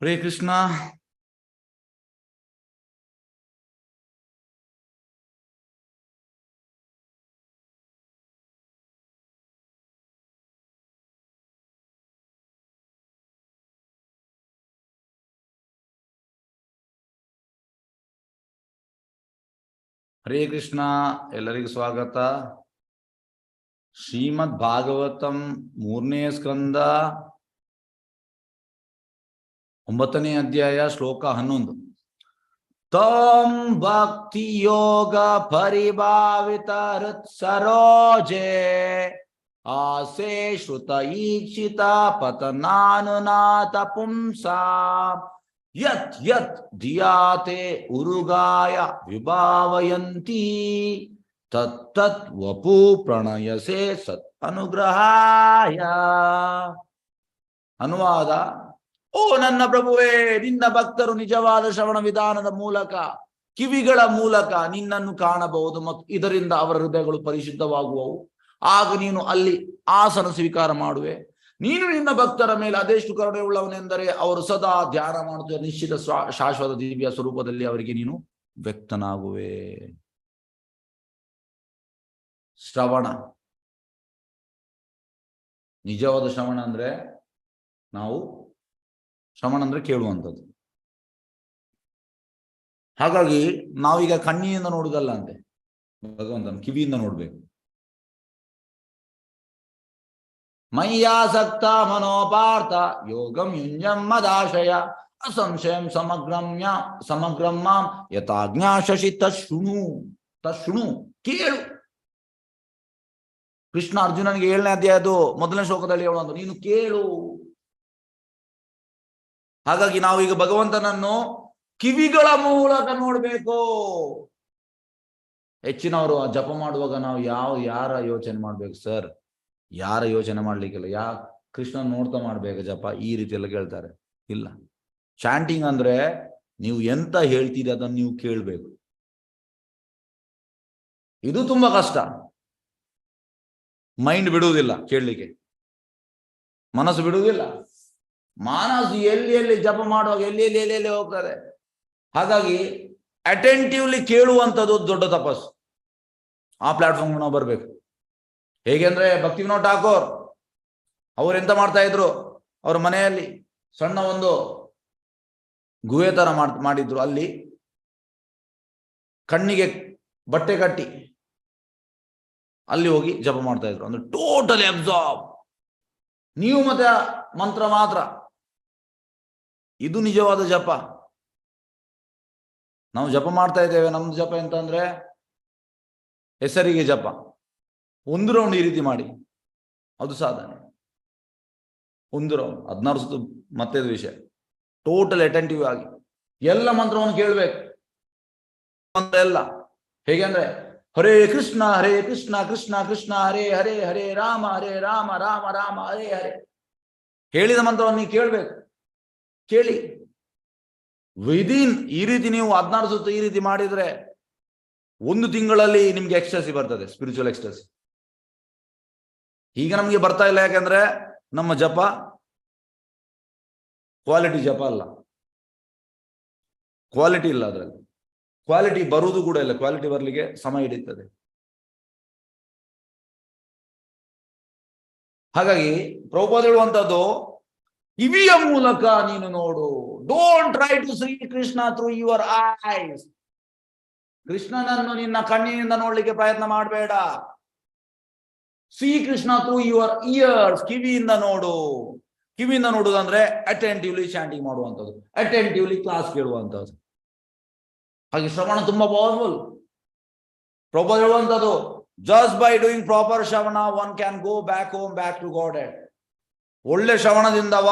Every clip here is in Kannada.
ಹರೇ ಕೃಷ್ಣ. ಹರೇ ಕೃಷ್ಣ. ಎಲ್ಲರಿಗೂ ಸ್ವಾಗತ. ಶ್ರೀಮದ್ ಭಾಗವತಂ 3ನೇ ಸ್ಕಂದ 9ನೇ ಅಧ್ಯಾಯ ಶ್ಲೋಕ 11. ತಂ ಭಕ್ತಿ ಯೋಗ ಪರಿಭಾವಿತ ಹೃತ್ ಸರೋಜೆ ಆಸೆ ಶ್ರುತ ಈಕ್ಷಿತ ಪತನಾನುನಾಥ ಪುಂಸಾ ಯತ್ ಯತ್ ಧಿಯಾತೆ ಉರುಗಾಯ ವಿಭಾವಯಂತಿ ತತ್ ತತ್ ವಪು ಪ್ರಣಯಸೆ ಸತ್ ಅನುಗ್ರಹಾಯ. ಅನುವಾದ: ಓ ನನ್ನ ಪ್ರಭುವೇ, ನಿನ್ನ ಭಕ್ತರು ನಿಜವಾದ ಶ್ರವಣ ವಿಧಾನದ ಮೂಲಕ, ಕಿವಿಗಳ ಮೂಲಕ ನಿನ್ನನ್ನು ಕಾಣಬಹುದು ಮತ್ತು ಇದರಿಂದ ಅವರ ಹೃದಯಗಳು ಪರಿಶುದ್ಧವಾಗುವವು. ಆಗ ನೀನು ಅಲ್ಲಿ ಆಸನ ಸ್ವೀಕಾರ ಮಾಡುವೆ. ನೀನು ನಿನ್ನ ಭಕ್ತರ ಮೇಲೆ ಅದೆಷ್ಟು ಕರುಣೆ ಉಳ್ಳವನೆಂದರೆ ಅವರು ಸದಾ ಧ್ಯಾನ ಮಾಡುತ್ತಿರುವ ನಿಶ್ಚಿತ ಶಾಶ್ವತ ದಿವ್ಯ ಸ್ವರೂಪದಲ್ಲಿ ಅವರಿಗೆ ನೀನು ವ್ಯಕ್ತನಾಗುವೆ. ಶ್ರವಣ, ನಿಜವಾದ ಶ್ರವಣ ಅಂದ್ರೆ ಶ್ರವಣ ಅಂದ್ರೆ ಕೇಳುವಂಥದ್ದು. ಹಾಗಾಗಿ ನಾವೀಗ ಕಣ್ಣಿನಿಂದ ನೋಡುದಲ್ಲ ಅಂತೆ, ಭಗವಂತನ ಕಿವಿಯಿಂದ ನೋಡ್ಬೇಕು. ಮಯ್ಯಾಸಕ್ತ ಮನೋಪಾರ್ಥ ಯೋಗಂ ಯುಂಜಂ ಮದಾಶಯ ಅಸಂಶಯಂ ಸಮಗ್ರಂ ಮಾಂ ಯಥಾಜ್ಞಾ ಶಶಿ ತಶೃಣು ಕೇಳು. ಕೃಷ್ಣ ಅರ್ಜುನನಿಗೆ 7ನೇ ಅಧ್ಯಾಯದ್ದು 1ನೇ ಶ್ಲೋಕದಲ್ಲಿ ಹೇಳುವಂತ ನೀನು ಕೇಳು. ಹಾಗಾಗಿ ನಾವೀಗ ಭಗವಂತನನ್ನು ಕಿವಿಗಳ ಮೂಲಕ ನೋಡ್ಬೇಕು. ಹೆಚ್ಚಿನವರು ಜಪ ಮಾಡುವಾಗ ನಾವು ಯಾರ ಯೋಚನೆ ಮಾಡ್ಬೇಕು ಸರ್? ಯಾರ ಯೋಚನೆ ಮಾಡ್ಲಿಕ್ಕಿಲ್ಲ. ಕೃಷ್ಣನ್ ನೋಡ್ತಾ ಮಾಡ್ಬೇಕು ಜಪ, ಈ ರೀತಿ ಎಲ್ಲ ಕೇಳ್ತಾರೆ. ಇಲ್ಲ, ಚಾಂಟಿಂಗ್ ಅಂದ್ರೆ ನೀವು ಎಂತ ಹೇಳ್ತೀರಿ ಅದನ್ನು ನೀವು ಕೇಳ್ಬೇಕು. ಇದು ತುಂಬಾ ಕಷ್ಟ. ಮೈಂಡ್ ಬಿಡುವುದಿಲ್ಲ ಕೇಳಲಿಕ್ಕೆ, ಮನಸ್ಸು ಬಿಡುವುದಿಲ್ಲ. ಮನಸ್ಸು ಎಲ್ಲಿ ಜಪ ಮಾಡುವಾಗ ಎಲ್ಲಿ ಹೋಗ್ತದೆ. ಹಾಗಾಗಿ ಅಟೆಂಟಿವ್ಲಿ ಕೇಳುವಂಥದ್ದು ದೊಡ್ಡ ತಪಸ್ಸು. ಆ ಪ್ಲಾಟ್ಫಾರ್ಮ್ ನಾವು ಬರ್ಬೇಕು. ಹೇಗೆ ಅಂದ್ರೆ ಭಕ್ತಿ ವಿನೋದ್ ಠಾಕೂರ್ ಅವ್ರು ಎಂತ ಮಾಡ್ತಾ ಇದ್ರು, ಅವ್ರ ಮನೆಯಲ್ಲಿ ಸಣ್ಣ ಒಂದು ಗುಹೆ ತರ ಮಾಡಿದ್ರು. ಅಲ್ಲಿ ಕಣ್ಣಿಗೆ ಬಟ್ಟೆ ಕಟ್ಟಿ ಅಲ್ಲಿ ಹೋಗಿ ಜಪ ಮಾಡ್ತಾ ಇದ್ರು. ಅಂದ್ರೆ ಟೋಟಲಿ ಅಬ್ಸಾರ್ಬ್, ನೀವು ಮತ್ತೆ ಮಂತ್ರ ಮಾತ್ರ. ಇದು ನಿಜವಾದ ಜಪ. ನಾವು ಜಪ ಮಾಡ್ತಾ ಇದ್ದೇವೆ. ನಮ್ದು ಜಪ ಎಂತ ಅಂದ್ರೆ ಹೆಸರಿಗೆ ಜಪ. 1 ರೌಂಡ್ ಈ ರೀತಿ ಮಾಡಿ, ಅದು ಸಾಧನೆ. 1 ರೌಂಡ್ 16 ಸುತ್ತು ಮತ್ತೆ ವಿಷಯ. ಟೋಟಲ್ ಅಟೆಂಟಿವ್ ಆಗಿ ಎಲ್ಲ ಮಂತ್ರವನ್ನು ಕೇಳ್ಬೇಕು. ಎಲ್ಲ ಹೇಗೆ ಅಂದ್ರೆ ಹರೇ ಕೃಷ್ಣ ಕೃಷ್ಣ ಕೃಷ್ಣ ಹರೇ ಹರೇ ಹರೇ ರಾಮ ರಾಮ ರಾಮ ಹರೇ ಹರೇ. ಹೇಳಿದ ಮಂತ್ರವನ್ನು ನೀವು ಕೇಳ್ಬೇಕು. ಕೇಳಿ ವಿದಿನ್ ಈ ರೀತಿ ನೀವು 16 ಸುತ್ತು ಈ ರೀತಿ ಮಾಡಿದ್ರೆ 1 ತಿಂಗಳಲ್ಲಿ ನಿಮ್ಗೆ ಎಕ್ಸ್ಟಸಿ ಬರ್ತದೆ, ಸ್ಪಿರಿಚುವಲ್ ಎಕ್ಸ್ಟಸಿ. ಈಗ ನಮ್ಗೆ ಬರ್ತಾ ಇಲ್ಲ, ಯಾಕಂದ್ರೆ ನಮ್ಮ ಜಪ ಕ್ವಾಲಿಟಿ ಜಪ ಅಲ್ಲ. ಕ್ವಾಲಿಟಿ ಇಲ್ಲ ಅದರಲ್ಲಿ. ಕ್ವಾಲಿಟಿ ಬರುವುದು ಕೂಡ ಇಲ್ಲ. ಕ್ವಾಲಿಟಿ ಬರ್ಲಿಕ್ಕೆ ಸಮಯ ಹಿಡಿಯುತ್ತದೆ. ಹಾಗಾಗಿ ಪ್ರಭುಪಾದ ಹೇಳುವಂತದ್ದು ಕಿವಿಯ ಮೂಲಕ ನೀನು ನೋಡು. Don't try to see Krishna through your eyes. ಕೃಷ್ಣನನ್ನು ನಿನ್ನ ಕಣ್ಣಿನಿಂದ ನೋಡ್ಲಿಕ್ಕೆ ಪ್ರಯತ್ನ ಮಾಡಬೇಡ. See Krishna through your ears. ಕಿವಿಯಿಂದ ನೋಡು. ಕಿವಿಯಿಂದ ನೋಡುದಂದ್ರೆ ಅಟೆಂಟಿವ್ಲಿ ಚಾಂಟಿಂಗ್ ಮಾಡುವಂಥದ್ದು, ಅಟೆಂಟಿವ್ಲಿ ಕ್ಲಾಸ್ ಕೇಳುವಂಥದ್ದು. ಹಾಗೆ ಶ್ರವಣ ತುಂಬಾ ಪವರ್ಫುಲ್. ಪ್ರಭುಪಾದ ಹೇಳುವಂಥದ್ದು ಜಸ್ಟ್ ಬೈ ಡೂಯಿಂಗ್ ಪ್ರಾಪರ್ ಶ್ರವಣ one can go back home, back to godhead. ಒಳ್ಳೆ ಶ್ರವಣದಿಂದವ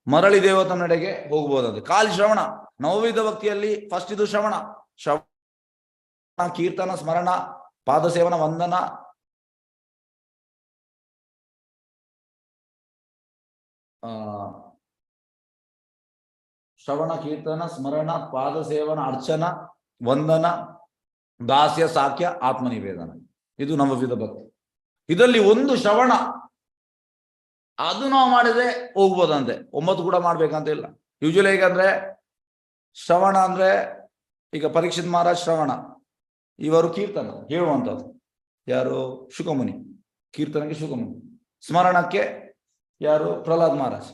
ಮರಳಿ ದೇವತ ನಡೆಗೆ ಹೋಗ್ಬೋದಂತೆ. ಖಾಲಿ ಶ್ರವಣ. ನವವಿಧ ಭಕ್ತಿಯಲ್ಲಿ ಫಸ್ಟ್ ಇದು ಶ್ರವಣ. ಕೀರ್ತನ, ಸ್ಮರಣ, ಪಾದಸೇವನ, ವಂದನ, ಶ್ರವಣ, ಕೀರ್ತನ, ಸ್ಮರಣ, ಪಾದಸೇವನ, ಅರ್ಚನ, ವಂದನ, ದಾಸ್ಯ, ಸಾಖ್ಯ, ಆತ್ಮನಿವೇದನ. ಇದು ನವವಿಧ ಭಕ್ತಿ. ಇದರಲ್ಲಿ ಒಂದು ಶ್ರವಣ, ಅದು ನಾವು ಮಾಡಿದ್ರೆ ಹೋಗ್ಬೋದಂತೆ. 9 ಕೂಡ ಮಾಡ್ಬೇಕಂತ ಇಲ್ಲ. ಯೂಶುವಲಿ ಹೇಗಂದ್ರೆ ಶ್ರವಣ ಅಂದ್ರೆ ಈಗ ಪರೀಕ್ಷಿತ್ ಮಹಾರಾಜ್ ಶ್ರವಣ, ಇವರು ಕೀರ್ತನ ಹೇಳುವಂಥದ್ದು. ಯಾರು? ಶುಕಮುನಿ. ಕೀರ್ತನಕ್ಕೆ ಶುಕಮುನಿ, ಸ್ಮರಣಕ್ಕೆ ಯಾರು? ಪ್ರಹ್ಲಾದ್ ಮಹಾರಾಜ್.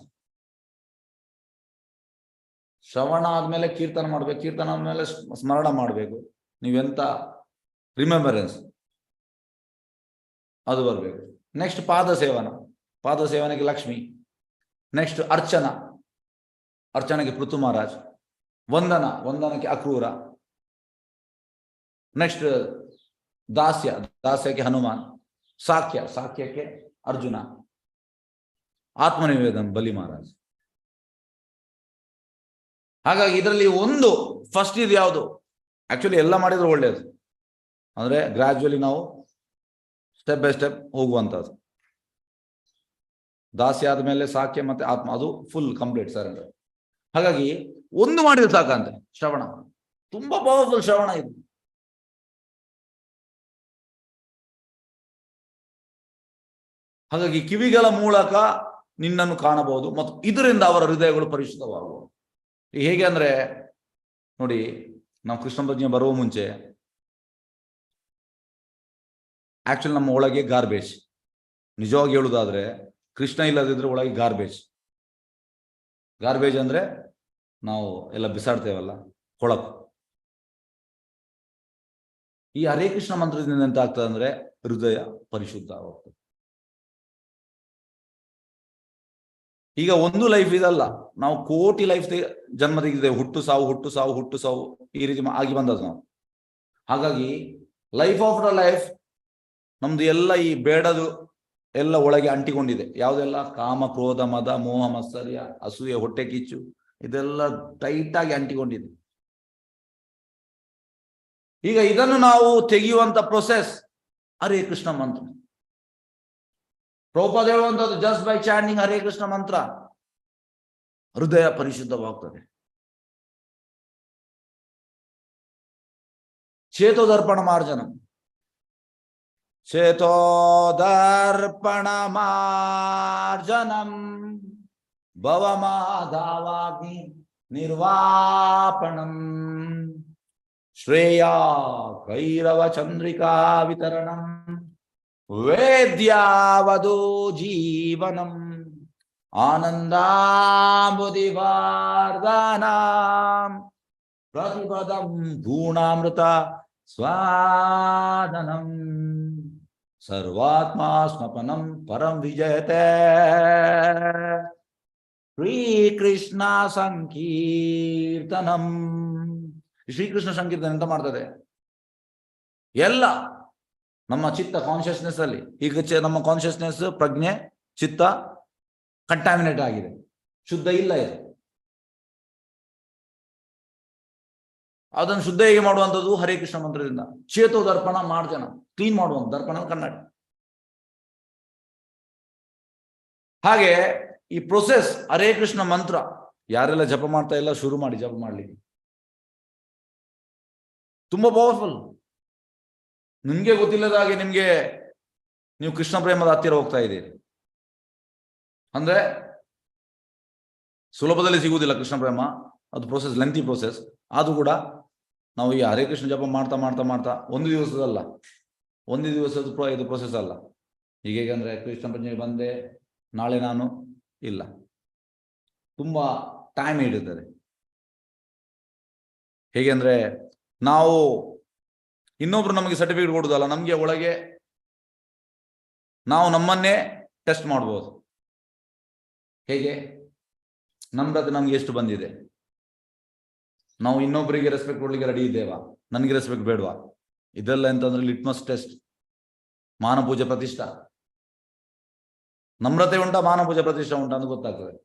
ಶ್ರವಣ ಆದ್ಮೇಲೆ ಕೀರ್ತನ ಮಾಡ್ಬೇಕು, ಕೀರ್ತನ ಆದ್ಮೇಲೆ ಸ್ಮರಣ ಮಾಡ್ಬೇಕು. ನೀವೆಂತ ರಿಮೆಂಬರೆನ್ಸ್ ಅದು ಬರ್ಬೇಕು. ನೆಕ್ಸ್ಟ್ ಪಾದ ಸೇವನ, ಪಾದ ಸೇವನೆಗೆ ಲಕ್ಷ್ಮಿ. ನೆಕ್ಸ್ಟ್ ಅರ್ಚನ, ಅರ್ಚನೆಗೆ ಪೃಥು ಮಹಾರಾಜ್. ವಂದನ, ವಂದನಕ್ಕೆ ಅಕ್ರೂರ. ನೆಕ್ಸ್ಟ್ ದಾಸ್ಯ, ದಾಸ್ಯಕ್ಕೆ ಹನುಮಾನ್. ಸಾಕ್ಯ, ಸಾಕ್ಯಕ್ಕೆ ಅರ್ಜುನ. ಆತ್ಮನಿವೇದನ ಬಲಿ ಮಹಾರಾಜ್. ಹಾಗಾಗಿ ಇದರಲ್ಲಿ ಒಂದು ಫಸ್ಟ್ ಇದು ಯಾವುದು? ಆಕ್ಚುಲಿ ಎಲ್ಲ ಮಾಡಿದ್ರೆ ಒಳ್ಳೇದು, ಅಂದ್ರೆ ಗ್ರಾಜುವಲಿ ನಾವು ಸ್ಟೆಪ್ ಬೈ ಸ್ಟೆಪ್ ಹೋಗುವಂಥದ್ದು. ದಾಸ್ಯ ಆದ್ಮೇಲೆ ಸಾಕ್ಯ ಮತ್ತೆ ಆತ್ಮ, ಅದು ಫುಲ್ ಕಂಪ್ಲೀಟ್ ಸರೆಂಡರ್. ಹಾಗಾಗಿ ಒಂದು ಮಾಡಿದ್ರೆ ಸಾಕಂತೆ ಶ್ರವಣ. ತುಂಬಾ ಪವರ್ಫುಲ್ ಶ್ರವಣ ಇದು. ಹಾಗಾಗಿ ಕಿವಿಗಳ ಮೂಲಕ ನಿನ್ನನ್ನು ಕಾಣಬಹುದು ಮತ್ತು ಇದರಿಂದ ಅವರ ಹೃದಯಗಳು ಪರಿಶುದ್ಧವಾಗುವುದು. ಹೇಗೆ ಅಂದ್ರೆ ನೋಡಿ, ನಾವು ಕೃಷ್ಣ ಪ್ರಜ್ಞೆ ಬರುವ ಮುಂಚೆ ಆಕ್ಚುಲಿ ನಮ್ಮ ಒಳಗೆ ಗಾರ್ಬೇಜ್. ನಿಜವಾಗಿ ಹೇಳುವುದಾದ್ರೆ ಕೃಷ್ಣ ಇಲ್ಲದಿದ್ರೆ ಒಳಗೆ ಗಾರ್ಬೇಜ್. ಗಾರ್ಬೇಜ್ ಅಂದ್ರೆ ನಾವು ಎಲ್ಲ ಬಿಸಾಡ್ತೇವಲ್ಲ, ಕೊಳಕು. ಈ ಹರೇ ಕೃಷ್ಣ ಮಂತ್ರದಿಂದ ಎಂತ ಆಗ್ತದೆ ಅಂದ್ರೆ ಹೃದಯ ಪರಿಶುದ್ಧ ಆಗುತ್ತೆ. ಈಗ ಒಂದು ಲೈಫ್ ಇದಲ್ಲ, ನಾವು ಕೋಟಿ ಲೈಫ್ ಜನ್ಮ ತೆಗೆದಿದ್ದೇವೆ. ಹುಟ್ಟು ಸಾವು, ಹುಟ್ಟು ಸಾವು, ಹುಟ್ಟು ಸಾವು, ಈ ರೀತಿ ಆಗಿ ಬಂದದ್ದು ನಾವು. ಹಾಗಾಗಿ ಲೈಫ್ ಆಫ್ಟರ್ ಲೈಫ್ ನಮ್ದು ಎಲ್ಲ ಈ ಬೇಡದು ಎಲ್ಲ ಒಳಗೆ ಅಂಟಿಕೊಂಡಿದೆ. ಯಾವುದೆಲ್ಲ? ಕಾಮ, ಕ್ರೋಧ, ಮದ, ಮೋಹ, ಮತ್ಸರ್ಯ, ಅಸೂಯೆ, ಹೊಟ್ಟೆ ಕಿಚ್ಚು, ಇದೆಲ್ಲ ಟೈಟ್ ಆಗಿ ಅಂಟಿಕೊಂಡಿದೆ. ಈಗ ಇದನ್ನು ನಾವು ತೆಗೆಯುವಂತ ಪ್ರೊಸೆಸ್ ಹರೇ ಕೃಷ್ಣ ಮಂತ್ರ. ಪ್ರಭುಪಾದ ಹೇಳುವಂಥದ್ದು, just by chanting Hare Krishna ಮಂತ್ರ ಹೃದಯ ಪರಿಶುದ್ಧವಾಗ್ತದೆ. ಚೇತೋದರ್ಪಣ ಮಾರ್ಜನಂ, ಚೇತೋದರ್ಪಣ ಮಾರ್ಜನಂ ಭವಮಾಧಾವಾಗ್ನಿ ನಿರ್ವಾಪಣಂ ಶ್ರೇಯಾ ಕೈರವ ಚಂದ್ರಿಕಾ ವಿತರಣಂ ವೇದ್ಯಾವಧೋ ಜೀವನಂ ಆನಂದಾಂಬುದಿವಾರ್ಧನಂ ಪ್ರತಿಪದಂ ಭೂಣಾಮೃತ ಸ್ವಾದನಂ ಸರ್ವಾತ್ಮ ಸ್ನಪನಂ ಪರಂ ವಿಜಯತೆ ಶ್ರೀಕೃಷ್ಣ ಸಂಕೀರ್ತನಂ. ಶ್ರೀಕೃಷ್ಣ ಸಂಕೀರ್ತನ ಎಂತ ಮಾಡ್ತದೆ? ಎಲ್ಲ ನಮ್ಮ ಚಿತ್ತ ಕಾನ್ಶಿಯಸ್ನೆಸ್ ಅಲ್ಲಿ. ಈಗ ನಮ್ಮ ಕಾನ್ಶಿಯಸ್ನೆಸ್, ಪ್ರಜ್ಞೆ, ಚಿತ್ತ ಕಂಟಾಮಿನೇಟ್ ಆಗಿದೆ, ಶುದ್ಧ ಇಲ್ಲ ಇದು. ಅದನ್ನು ಶುದ್ಧ ಹೇಗೆ ಮಾಡುವಂಥದ್ದು? ಹರೇ ಕೃಷ್ಣ ಮಂತ್ರದಿಂದ. ಚೇತೋ ದರ್ಪಣ ಮಾರ್ಜನ, ಕ್ಲೀನ್ ಮಾಡುವಂತ ದರ್ಪಣ ಕನ್ನಡ. ಹಾಗೆ ಈ ಪ್ರೊಸೆಸ್ ಹರೇ ಕೃಷ್ಣ ಮಂತ್ರ ಯಾರೆಲ್ಲ ಜಪ ಮಾಡ್ತಾ ಇಲ್ಲ, ಶುರು ಮಾಡಿ ಜಪ ಮಾಡ್ಲಿಕ್ಕೆ. ತುಂಬಾ ಪವರ್ಫುಲ್. ನಿಮ್ಗೆ ಗೊತ್ತಿಲ್ಲದ ಹಾಗೆ ನೀವು ಕೃಷ್ಣ ಪ್ರೇಮದ ಹತ್ತಿರ ಹೋಗ್ತಾ ಇದ್ದೀರಿ. ಅಂದ್ರೆ ಸುಲಭದಲ್ಲಿ ಸಿಗುವುದಿಲ್ಲ ಕೃಷ್ಣ ಪ್ರೇಮ, ಅದು ಪ್ರೊಸೆಸ್, ಲೆಂತಿ ಪ್ರೊಸೆಸ್. ಆದ್ರೂ ಕೂಡ ನಾವು ಈ ಹರೇ ಕೃಷ್ಣ ಜಪ ಮಾಡ್ತಾ ಮಾಡ್ತಾ ಮಾಡ್ತಾ ಒಂದು ದಿವಸದಲ್ಲ, ಒಂದು ದಿವಸದ ಇದು ಪ್ರೊಸೆಸ್ ಅಲ್ಲ. ಹೀಗೇಗಂದ್ರೆ ಕೃಷ್ಣ ಪ್ರಜ್ಞೆಗೆ ಬಂದೆ ನಾಳೆ ನಾನು ಇಲ್ಲ, ತುಂಬಾ ಟೈಮ್ ಹಿಡಿತದೆ. ಹೇಗೆ ಅಂದ್ರೆ ನಾವು ಇನ್ನೊಬ್ರು ನಮಗೆ ಸರ್ಟಿಫಿಕೇಟ್ ಕೊಡುದಲ್ಲ, ನಮ್ಗೆ ಒಳಗೆ ನಾವು ನಮ್ಮನ್ನೇ ಟೆಸ್ಟ್ ಮಾಡ್ಬೋದು. ಹೇಗೆ? ನಮ್ರತೆ ನಮ್ಗೆ ಎಷ್ಟು ಬಂದಿದೆ, ನಾವು ಇನ್ನೊಬ್ಬರಿಗೆ ರೆಸ್ಪೆಕ್ಟ್ ಕೊಡ್ಲಿಕ್ಕೆ ರೆಡಿ ಇದ್ದೇವಾ, ನನಗೆ ರೆಸ್ಪೆಕ್ಟ್ ಬೇಡವಾ? ಇದೆಲ್ಲ ಎಂತಂದ್ರೆ ಲಿಟ್ಮಸ್ ಟೆಸ್ಟ್. ಮಾನ ಪೂಜೆ ಪ್ರತಿಷ್ಠಾ, ನಮ್ರತೆ ಉಂಟಾ, ಮಾನ ಪೂಜೆ ಪ್ರತಿಷ್ಠಾ ಉಂಟಾ ಅಂತ ಗೊತ್ತಾಗ್ತದೆ.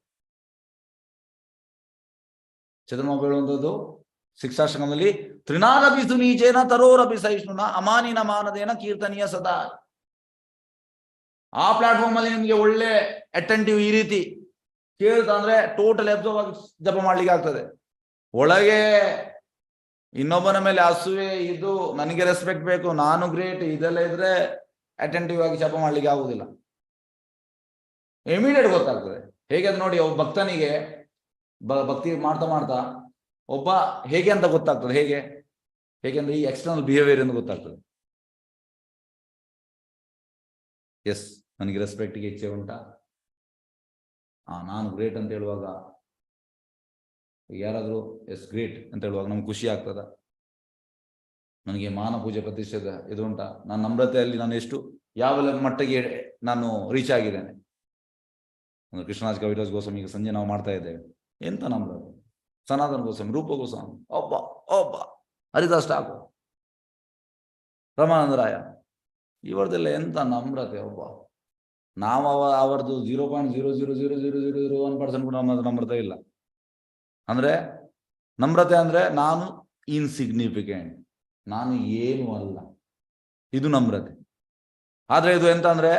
ಚಂದ್ರಮ ಹೇಳುವಂಥದ್ದು ಶಿಕ್ಷಾಶ್ರಮದಲ್ಲಿ, ತ್ರಿನಾರಪಿ ಸುನೀಚೇನ ತರೋರಪಿ ಸಹಿಷ್ಣುನ ಅಮಾನಿನ ಮಾನದೇನ ಕೀರ್ತನೀಯ ಸದಾ. ಆ ಪ್ಲಾಟ್ಫಾರ್ಮ್ ಅಲ್ಲಿ ನಿಮ್ಗೆ ಒಳ್ಳೆ ಅಟೆಂಟಿವ್ ಈ ರೀತಿ ಕೇಳ್ತಾ ಅಂದ್ರೆ ಟೋಟಲ್ ಅಬ್ಸರ್ವ್ ಆಗಿ ಜಪ ಮಾಡ್ಲಿಕ್ಕೆ ಆಗ್ತದೆ. ಒಳಗೆ ಇನ್ನೊಬ್ಬನ ಮೇಲೆ ಅಸೂಯೆ, ಇದು ನನಗೆ ರೆಸ್ಪೆಕ್ಟ್ ಬೇಕು, ನಾನು ಗ್ರೇಟ್, ಇದೆಲ್ಲ ಇದ್ರೆ ಅಟೆಂಟಿವ್ ಆಗಿ ಜಪ ಮಾಡ್ಲಿಕ್ಕೆ ಆಗುದಿಲ್ಲ. ಇಮಿಡಿಯೇಟ್ ಗೊತ್ತಾಗ್ತದೆ. ಹೇಗೆ ನೋಡಿ, ಒಬ್ಬ ಭಕ್ತನಿಗೆ ಭಕ್ತಿ ಮಾಡ್ತಾ ಮಾಡ್ತಾ ಒಬ್ಬ ಹೇಗೆ ಅಂತ ಗೊತ್ತಾಗ್ತದೆ. ಹೇಗೆಂದ್ರೆ ಈ ಎಕ್ಸ್ಟರ್ನಲ್ ಬಿಹೇವಿಯರ್ ಎಂದು ಗೊತ್ತಾಗ್ತದೆ. ಎಸ್, ನನಗೆ ರೆಸ್ಪೆಕ್ಟ್ಗೆ ಇಚ್ಛೆ ಉಂಟಾ, ನಾನು ಗ್ರೇಟ್ ಅಂತ ಹೇಳುವಾಗ ಯಾರಾದರೂ ಎಸ್ ಗ್ರೇಟ್ ಅಂತ ಹೇಳುವಾಗ ನಮ್ಗೆ ಖುಷಿ ಆಗ್ತದ? ನನಗೆ ಮಾನ ಪೂಜೆ ಪ್ರತಿಷ್ಠೆದ ಇದು ಉಂಟಾ? ನಾನು ನಮ್ರತೆಯಲ್ಲಿ ನಾನು ಎಷ್ಟು ಯಾವ ಮಟ್ಟಿಗೆ ನಾನು ರೀಚ್ ಆಗಿದ್ದೇನೆ? ಒಂದು ಕೃಷ್ಣರಾಜ್ ಕವಿರಾಜ್ ಗೋಸ್ವಾಮಿ ಈಗ ಸಂಜೆ ನಾವು ಮಾಡ್ತಾ ಇದ್ದೇವೆ. ಎಂತ ನಮ್ರತೆ! ಸನಾತನ ಗೋಸ್ವಾಮಿ, ರೂಪ ಗೋಸ್ವಾಮಿ, ಒಬ್ಬ ಹರಿದಾಸ್ ಠಾಕೂರ್, ರಮಾನಂದರಾಯ, ಇವರದೆಲ್ಲ ಎಂತ ನಮ್ರತೆ! ನಾವು ಅವರದ್ದು 0.0000001% ಕೂಡ ನಮ್ರತೆ ಇಲ್ಲ. ಅಂದ್ರೆ ನಮ್ರತೆ ಅಂದ್ರೆ ನಾನು ಇನ್ಸಿಗ್ನಿಫಿಕೆಂಟ್, ನಾನು ಏನು ಅಲ್ಲ, ಇದು ನಮ್ರತೆ. ಆದ್ರೆ ಇದು ಎಂತ ಅಂದ್ರೆ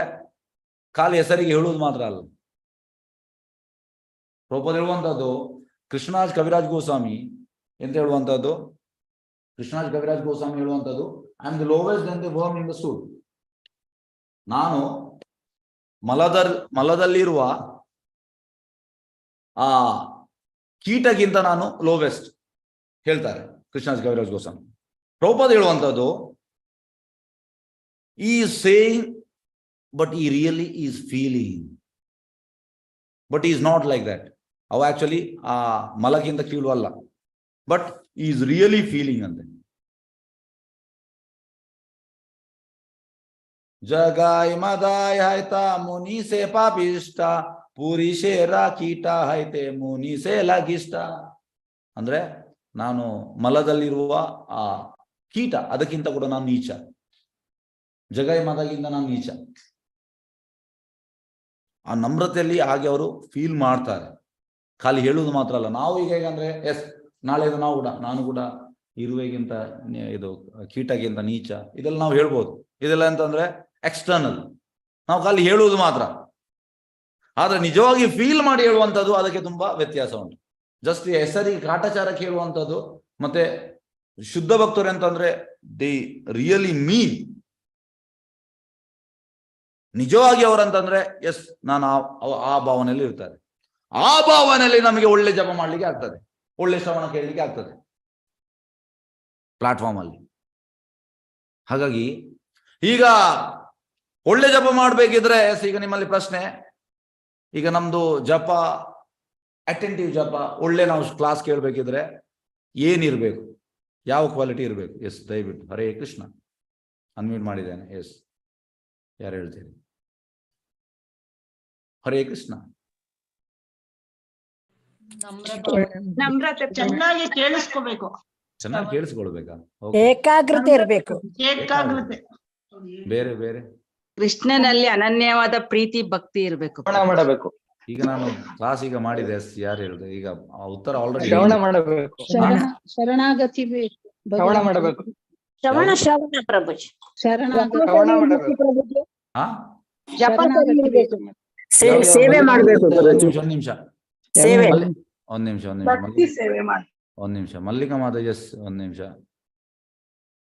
ಖಾಲಿ ಹೆಸರಿಗೆ ಹೇಳುವುದು ಮಾತ್ರ ಅಲ್ಲ. ಪ್ರಭುಪಾದ ಹೇಳುವಂತದ್ದು, ಕೃಷ್ಣರಾಜ್ ಕವಿರಾಜ್ ಗೋಸ್ವಾಮಿ ಎಂತ ಹೇಳುವಂತದ್ದು, ಕೃಷ್ಣರಾಜ್ ಕವಿರಾಜ್ ಗೋಸ್ವಾಮಿ ಹೇಳುವಂತದ್ದು, I am the lowest and the worm in the stool. ನಾನು ಮಲದಲ್ಲಿರುವ ಆ ಕೀಟಗಿಂತ ನಾನು ಲೋವೆಸ್ಟ್ ಹೇಳ್ತಾರೆ ಕೃಷ್ಣರಾಜ್ ಕವಿರಾಜ್ ಗೋಸ್ವಾಮಿ. ಪ್ರಭುಪಾದ ಹೇಳುವಂತದ್ದು, ಈ ಸೇಯಿಂಗ್ ಬಟ್ ಈ really is feeling, but is not like that. ಅವು ಆಕ್ಚುಲಿ ಆ ಮಲಗಿಂತ ಕೀಳು ಅಲ್ಲ, ಬಟ್ ಈಸ್ ರಿಯಲಿ ಫೀಲಿಂಗ್ ಅಂತೆ. ಜಗಾಯ್ ಮದಾಯ್ ಹೈತ ಮುನಿ ಸೇ ಪಾಪಿಷ್ಟ, ಪೂರಿ ಶೇರ ಕೀಟ ಹೈತೆ ಮುನಿ ಸೇ ಲಗಿಷ್ಟ. ಅಂದ್ರೆ ನಾನು ಮಲದಲ್ಲಿರುವ ಆ ಕೀಟ ಅದಕ್ಕಿಂತ ಕೂಡ ನಾನು ನೀಚ, ಜಗಾಯ್ ಮದಾಗಿಂತ ನಾನು ನೀಚ. ಆ ನಮ್ರತೆಯಲ್ಲಿ ಹಾಗೆ ಅವರು ಫೀಲ್ ಮಾಡ್ತಾರೆ, ಖಾಲಿ ಹೇಳುವುದು ಮಾತ್ರ ಅಲ್ಲ. ನಾವು ಈಗ ಹೇಗಂದ್ರೆ ಎಸ್ ನಾಳೆ ನಾನು ಕೂಡ ಇರುವೆಗಿಂತ ಇದು ಕೀಟಗಿಂತ ನೀಚ, ಇದೆಲ್ಲ ನಾವು ಹೇಳ್ಬೋದು. ಇದೆಲ್ಲ ಅಂತಂದ್ರೆ ಎಕ್ಸ್ಟರ್ನಲ್, ನಾವು ಖಾಲಿ ಹೇಳುವುದು ಮಾತ್ರ. ಆದ್ರೆ ನಿಜವಾಗಿ ಫೀಲ್ ಮಾಡಿ ಹೇಳುವಂಥದ್ದು ಅದಕ್ಕೆ ತುಂಬಾ ವ್ಯತ್ಯಾಸ ಉಂಟು. ಜಸ್ಟ್ ಹೆಸರಿಗೆ ಕಾಟಾಚಾರಕ್ಕೆ ಹೇಳುವಂಥದ್ದು ಮತ್ತೆ ಶುದ್ಧ ಭಕ್ತರು ಅಂತಂದ್ರೆ ದಿ ರಿಯಲಿ ಮೀನ್, ನಿಜವಾಗಿ ಅವರಂತಂದ್ರೆ ಎಸ್ ನಾನು ಆ ಭಾವನೆಯಲ್ಲಿ ಇರ್ತಾರೆ. ಆ ಭಾವನೆಯಲ್ಲಿ ನಮಗೆ ಒಳ್ಳೆ ಜಪ ಮಾಡ್ಲಿಕ್ಕೆ ಆಗ್ತದೆ, ಒಳ್ಳೆ ಶ್ರವಣ ಕೇಳಲಿಕ್ಕೆ ಆಗ್ತದೆ ಪ್ಲಾಟ್ಫಾರ್ಮ್ ಅಲ್ಲಿ. ಹಾಗಾಗಿ ಈಗ ಒಳ್ಳೆ ಜಪ ಮಾಡ್ಬೇಕಿದ್ರೆ ಈಗ ನಿಮ್ಮಲ್ಲಿ ಪ್ರಶ್ನೆ, ಈಗ ನಮ್ದು ಜಪ ಅಟೆಂಟಿವ್ ಜಪ ಒಳ್ಳೆ ನಾವು ಕ್ಲಾಸ್ ಕೇಳಬೇಕಿದ್ರೆ ಏನಿರ್ಬೇಕು, ಯಾವ ಕ್ವಾಲಿಟಿ ಇರಬೇಕು? ಎಸ್ ದಯವಿಟ್ಟು ಹರೇ ಕೃಷ್ಣ, ಅನ್ಮ್ಯೂಟ್ ಮಾಡಿದ್ದೇನೆ. ಎಸ್, ಯಾರು ಹೇಳ್ತೀರಿ? ಹರೇ ಕೃಷ್ಣ. ನಮ್ರತೆ ಚೆನ್ನಾಗಿ ಕೇಳಿಸ್ಕೋಬೇಕು, ಚೆನ್ನಾಗಿ ಕೇಳಿಸ್ಕೊಳ್ಬೇಕಾ? ಏಕಾಗ್ರತೆ ಇರಬೇಕು. ಏಕಾಗ್ರತೆ. ಬೇರೆ ಬೇರೆ ಕೃಷ್ಣನಲ್ಲಿ ಅನನ್ಯವಾದ ಪ್ರೀತಿ ಭಕ್ತಿ ಇರಬೇಕು. ಮಾಡಬೇಕು. ಈಗ ನಾನು ಕ್ಲಾಸ್ ಈಗ ಮಾಡಿದೆ, ಎಸ್ ಯಾರು ಹೇಳಿದೆ? ಈಗ ಉತ್ತರ ಆಲ್ರೆಡಿ ಶ್ರವಣ ಮಾಡಬೇಕು. ಶರಣಾಗತಿ ಬೇಕು, ಶ್ರವಣ ಮಾಡಬೇಕು. ಶ್ರವಣ ಪ್ರಭುಜಿ. ಶ್ರವಣ ಮಾಡಬೇಕು. ಹಾ ಜಪ ಇರ್ಬೇಕು. ಸೇವೆ ಮಾಡ್ಬೇಕು. ಒಂದ್ ನಿಮಿಷ ಸೇವೆ. ಒಂದ್ ನಿಮಿಷ ಭಕ್ತಿ ಸೇವೆ ಮಾಡಿ. ಒಂದ್ ನಿಮಿಷ ಮಲ್ಲಿಕಾ ಮಾತಾ, ಎಸ್ ಒಂದ್ ನಿಮಿಷ.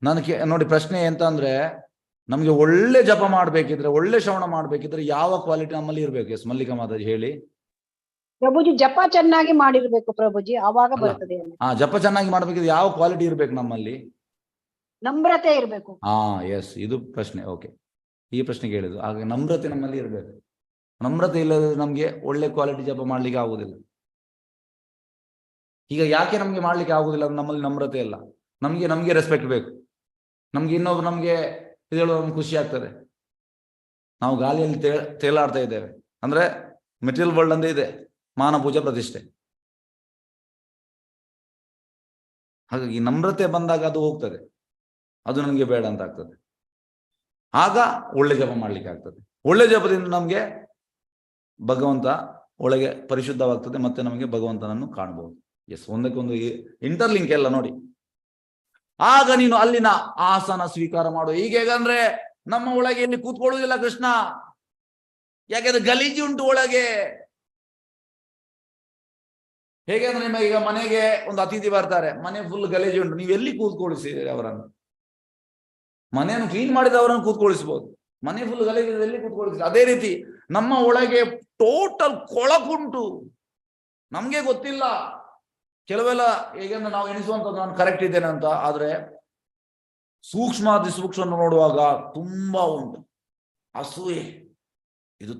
ನನಗೆ ನೋಡಿ ಪ್ರಶ್ನೆ ಎಂತ ಅಂದ್ರೆ, ನಮ್ಗೆ ಒಳ್ಳೆ ಜಪ ಮಾಡ್ಬೇಕಿದ್ರೆ, ಒಳ್ಳೆ ಶ್ರವಣ ಮಾಡ್ಬೇಕಿದ್ರೆ ಯಾವ ಕ್ವಾಲಿಟಿ ನಮ್ಮಲ್ಲಿ ಇರ್ಬೇಕು? ಎಸ್ ಮಲ್ಲಿಕಾ ಮಾತಾಜಿ ಹೇಳಿ. ಪ್ರಭುಜಿ ಜಪ ಚೆನ್ನಾಗಿ ಮಾಡಿರ್ಬೇಕು ಪ್ರಭುಜಿ, ಆವಾಗ ಬರ್ತದೆ. ಜಪ ಚೆನ್ನಾಗಿ ಮಾಡ್ಬೇಕಿದ್ರೆ ಯಾವ ಕ್ವಾಲಿಟಿ ಇರ್ಬೇಕು ನಮ್ಮಲ್ಲಿ? ನಮ್ರತೆ ಇರ್ಬೇಕು. ಎಸ್, ಇದು ಪ್ರಶ್ನೆ. ಓಕೆ, ಈ ಪ್ರಶ್ನೆ ಕೇಳಿದ್ರು. ಹಾಗೆ ನಮ್ರತೆ ನಮ್ಮಲ್ಲಿ ಇರ್ಬೇಕು. ನಮ್ರತೆ ಇಲ್ಲದೆ ನಮ್ಗೆ ಒಳ್ಳೆ ಕ್ವಾಲಿಟಿ ಜಪ ಮಾಡ್ಲಿಕ್ಕೆ ಆಗುದಿಲ್ಲ. ಈಗ ಯಾಕೆ ನಮ್ಗೆ ಮಾಡ್ಲಿಕ್ಕೆ ಆಗುದಿಲ್ಲ? ನಮ್ಮಲ್ಲಿ ನಮ್ರತೆ ಇಲ್ಲ. ನಮ್ಗೆ ರೆಸ್ಪೆಕ್ಟ್ ಬೇಕು. ನಮ್ಗೆ ಇನ್ನೊಬ್ರು ನಮ್ಗೆ ಇದು ಹೇಳುವ ಖುಷಿ ಆಗ್ತದೆ. ನಾವು ಗಾಳಿಯಲ್ಲಿ ತೇಲಾಡ್ತಾ ಇದ್ದೇವೆ ಅಂದ್ರೆ ಮೆಟೀರಿಯಲ್ ವರ್ಲ್ಡ್ ಅಂತ ಇದೆ, ಮಾನ ಪೂಜೆ ಪ್ರತಿಷ್ಠೆ. ಹಾಗಾಗಿ ನಮ್ರತೆ ಬಂದಾಗ ಅದು ಹೋಗ್ತದೆ, ಅದು ನನಗೆ ಬೇಡ ಅಂತ ಆಗ್ತದೆ. ಆಗ ಒಳ್ಳೆ ಜಪ ಮಾಡ್ಲಿಕ್ಕೆ ಆಗ್ತದೆ. ಒಳ್ಳೆ ಜಪದಿಂದ ನಮ್ಗೆ ಭಗವಂತ ಒಳಗೆ ಪರಿಶುದ್ಧವಾಗ್ತದೆ, ಮತ್ತೆ ನಮಗೆ ಭಗವಂತನನ್ನು ಕಾಣಬಹುದು. ಎಸ್, ಒಂದಕ್ಕೊಂದು ಇಂಟರ್ಲಿಂಕ್ ಎಲ್ಲ ನೋಡಿ. ಆಗ ನೀನು ಅಲ್ಲಿನ ಆಸನ ಸ್ವೀಕಾರ ಮಾಡು. ಈಗ ಹೇಗಂದ್ರೆ ನಮ್ಮ ಒಳಗೆ ಇಲ್ಲಿ ಕೂತ್ಕೊಳ್ಳುವುದಿಲ್ಲ ಕೃಷ್ಣ, ಯಾಕೆಂದ್ರೆ ಗಲೀಜು ಉಂಟು ಒಳಗೆ. ಹೇಗೆ ಅಂದ್ರೆ ನಿಮ್ಮ ಈಗ ಮನೆಗೆ ಒಂದು ಅತಿಥಿ ಬರ್ತಾರೆ, ಮನೆ ಫುಲ್ ಗಲೀಜು ಉಂಟು, ನೀವು ಎಲ್ಲಿ ಕೂತ್ಕೊಳಿಸಿ ಅವರನ್ನು? ಮನೆಯನ್ನು ಕ್ಲೀನ್ ಮಾಡಿದ ಅವರನ್ನು ಕೂತ್ಕೊಳಿಸಬಹುದು, ಮನೆ ಫುಲ್ ಗಲೀಜು ಎಲ್ಲಿ ಕೂತ್ಕೊಳಿಸಿ? ಅದೇ ರೀತಿ ನಮ್ಮ ಒಳಗೆ ಟೋಟಲ್ ಕೊಳಕುಂಟು. ನಮ್ಗೆ ಗೊತ್ತಿಲ್ಲ ಕೆಲವೆಲ್ಲ. ಹೇಗೆಂದ್ರೆ ನಾವು ಎಣಿಸುವಂಥದ್ದು ನಾನು ಕರೆಕ್ಟ್ ಇದ್ದೇನೆ ಅಂತ, ಆದ್ರೆ ಸೂಕ್ಷ್ಮಾತಿ ಸೂಕ್ಷ್ಮ ನೋಡುವಾಗ ತುಂಬಾ ಉಂಟು. ಅಸೂಯೆ ಇದು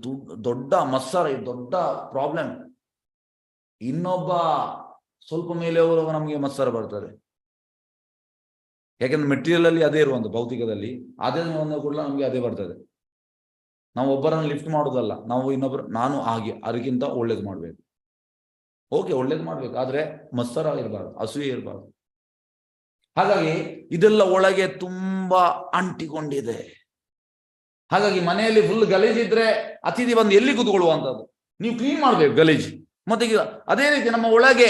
ದೊಡ್ಡ ಮತ್ಸರ, ಇದು ದೊಡ್ಡ ಪ್ರಾಬ್ಲಮ್. ಇನ್ನೊಬ್ಬ ಸ್ವಲ್ಪ ಮೇಲೆ ಹೋಗುವಾಗ ನಮಗೆ ಮತ್ಸರ ಬರ್ತದೆ. ಯಾಕೆಂದ್ರೆ ಮೆಟೀರಿಯಲ್ ಅಲ್ಲಿ ಅದೇ ಇರುವಂತ, ಭೌತಿಕದಲ್ಲಿ ಅದೇ ಕೂಡ ನಮ್ಗೆ ಅದೇ ಬರ್ತದೆ. ನಾವು ಒಬ್ಬರನ್ನು ಲಿಫ್ಟ್ ಮಾಡೋದಲ್ಲ, ನಾವು ಇನ್ನೊಬ್ಬರು ನಾನು ಹಾಗೆ ಅದಕ್ಕಿಂತ ಒಳ್ಳೇದು ಮಾಡ್ಬೇಕು. ಓಕೆ, ಒಳ್ಳೇದು ಮಾಡ್ಬೇಕು, ಆದ್ರೆ ಮತ್ಸರ ಇರಬಾರ್ದು, ಅಸೂಯೆ ಇರಬಾರ್ದು. ಹಾಗಾಗಿ ಇದೆಲ್ಲ ಒಳಗೆ ತುಂಬಾ ಅಂಟಿಕೊಂಡಿದೆ. ಹಾಗಾಗಿ ಮನೆಯಲ್ಲಿ ಫುಲ್ ಗಲೀಜಿದ್ರೆ ಅತಿಥಿ ಬಂದು ಎಲ್ಲಿ ಕೂತ್ಕೊಳ್ಳುವಂಥದ್ದು? ನೀವು ಕ್ಲೀನ್ ಮಾಡ್ಬೇಕು ಗಲೀಜು. ಮತ್ತೆ ಈಗ ಅದೇ ರೀತಿ ನಮ್ಮ ಒಳಗೆ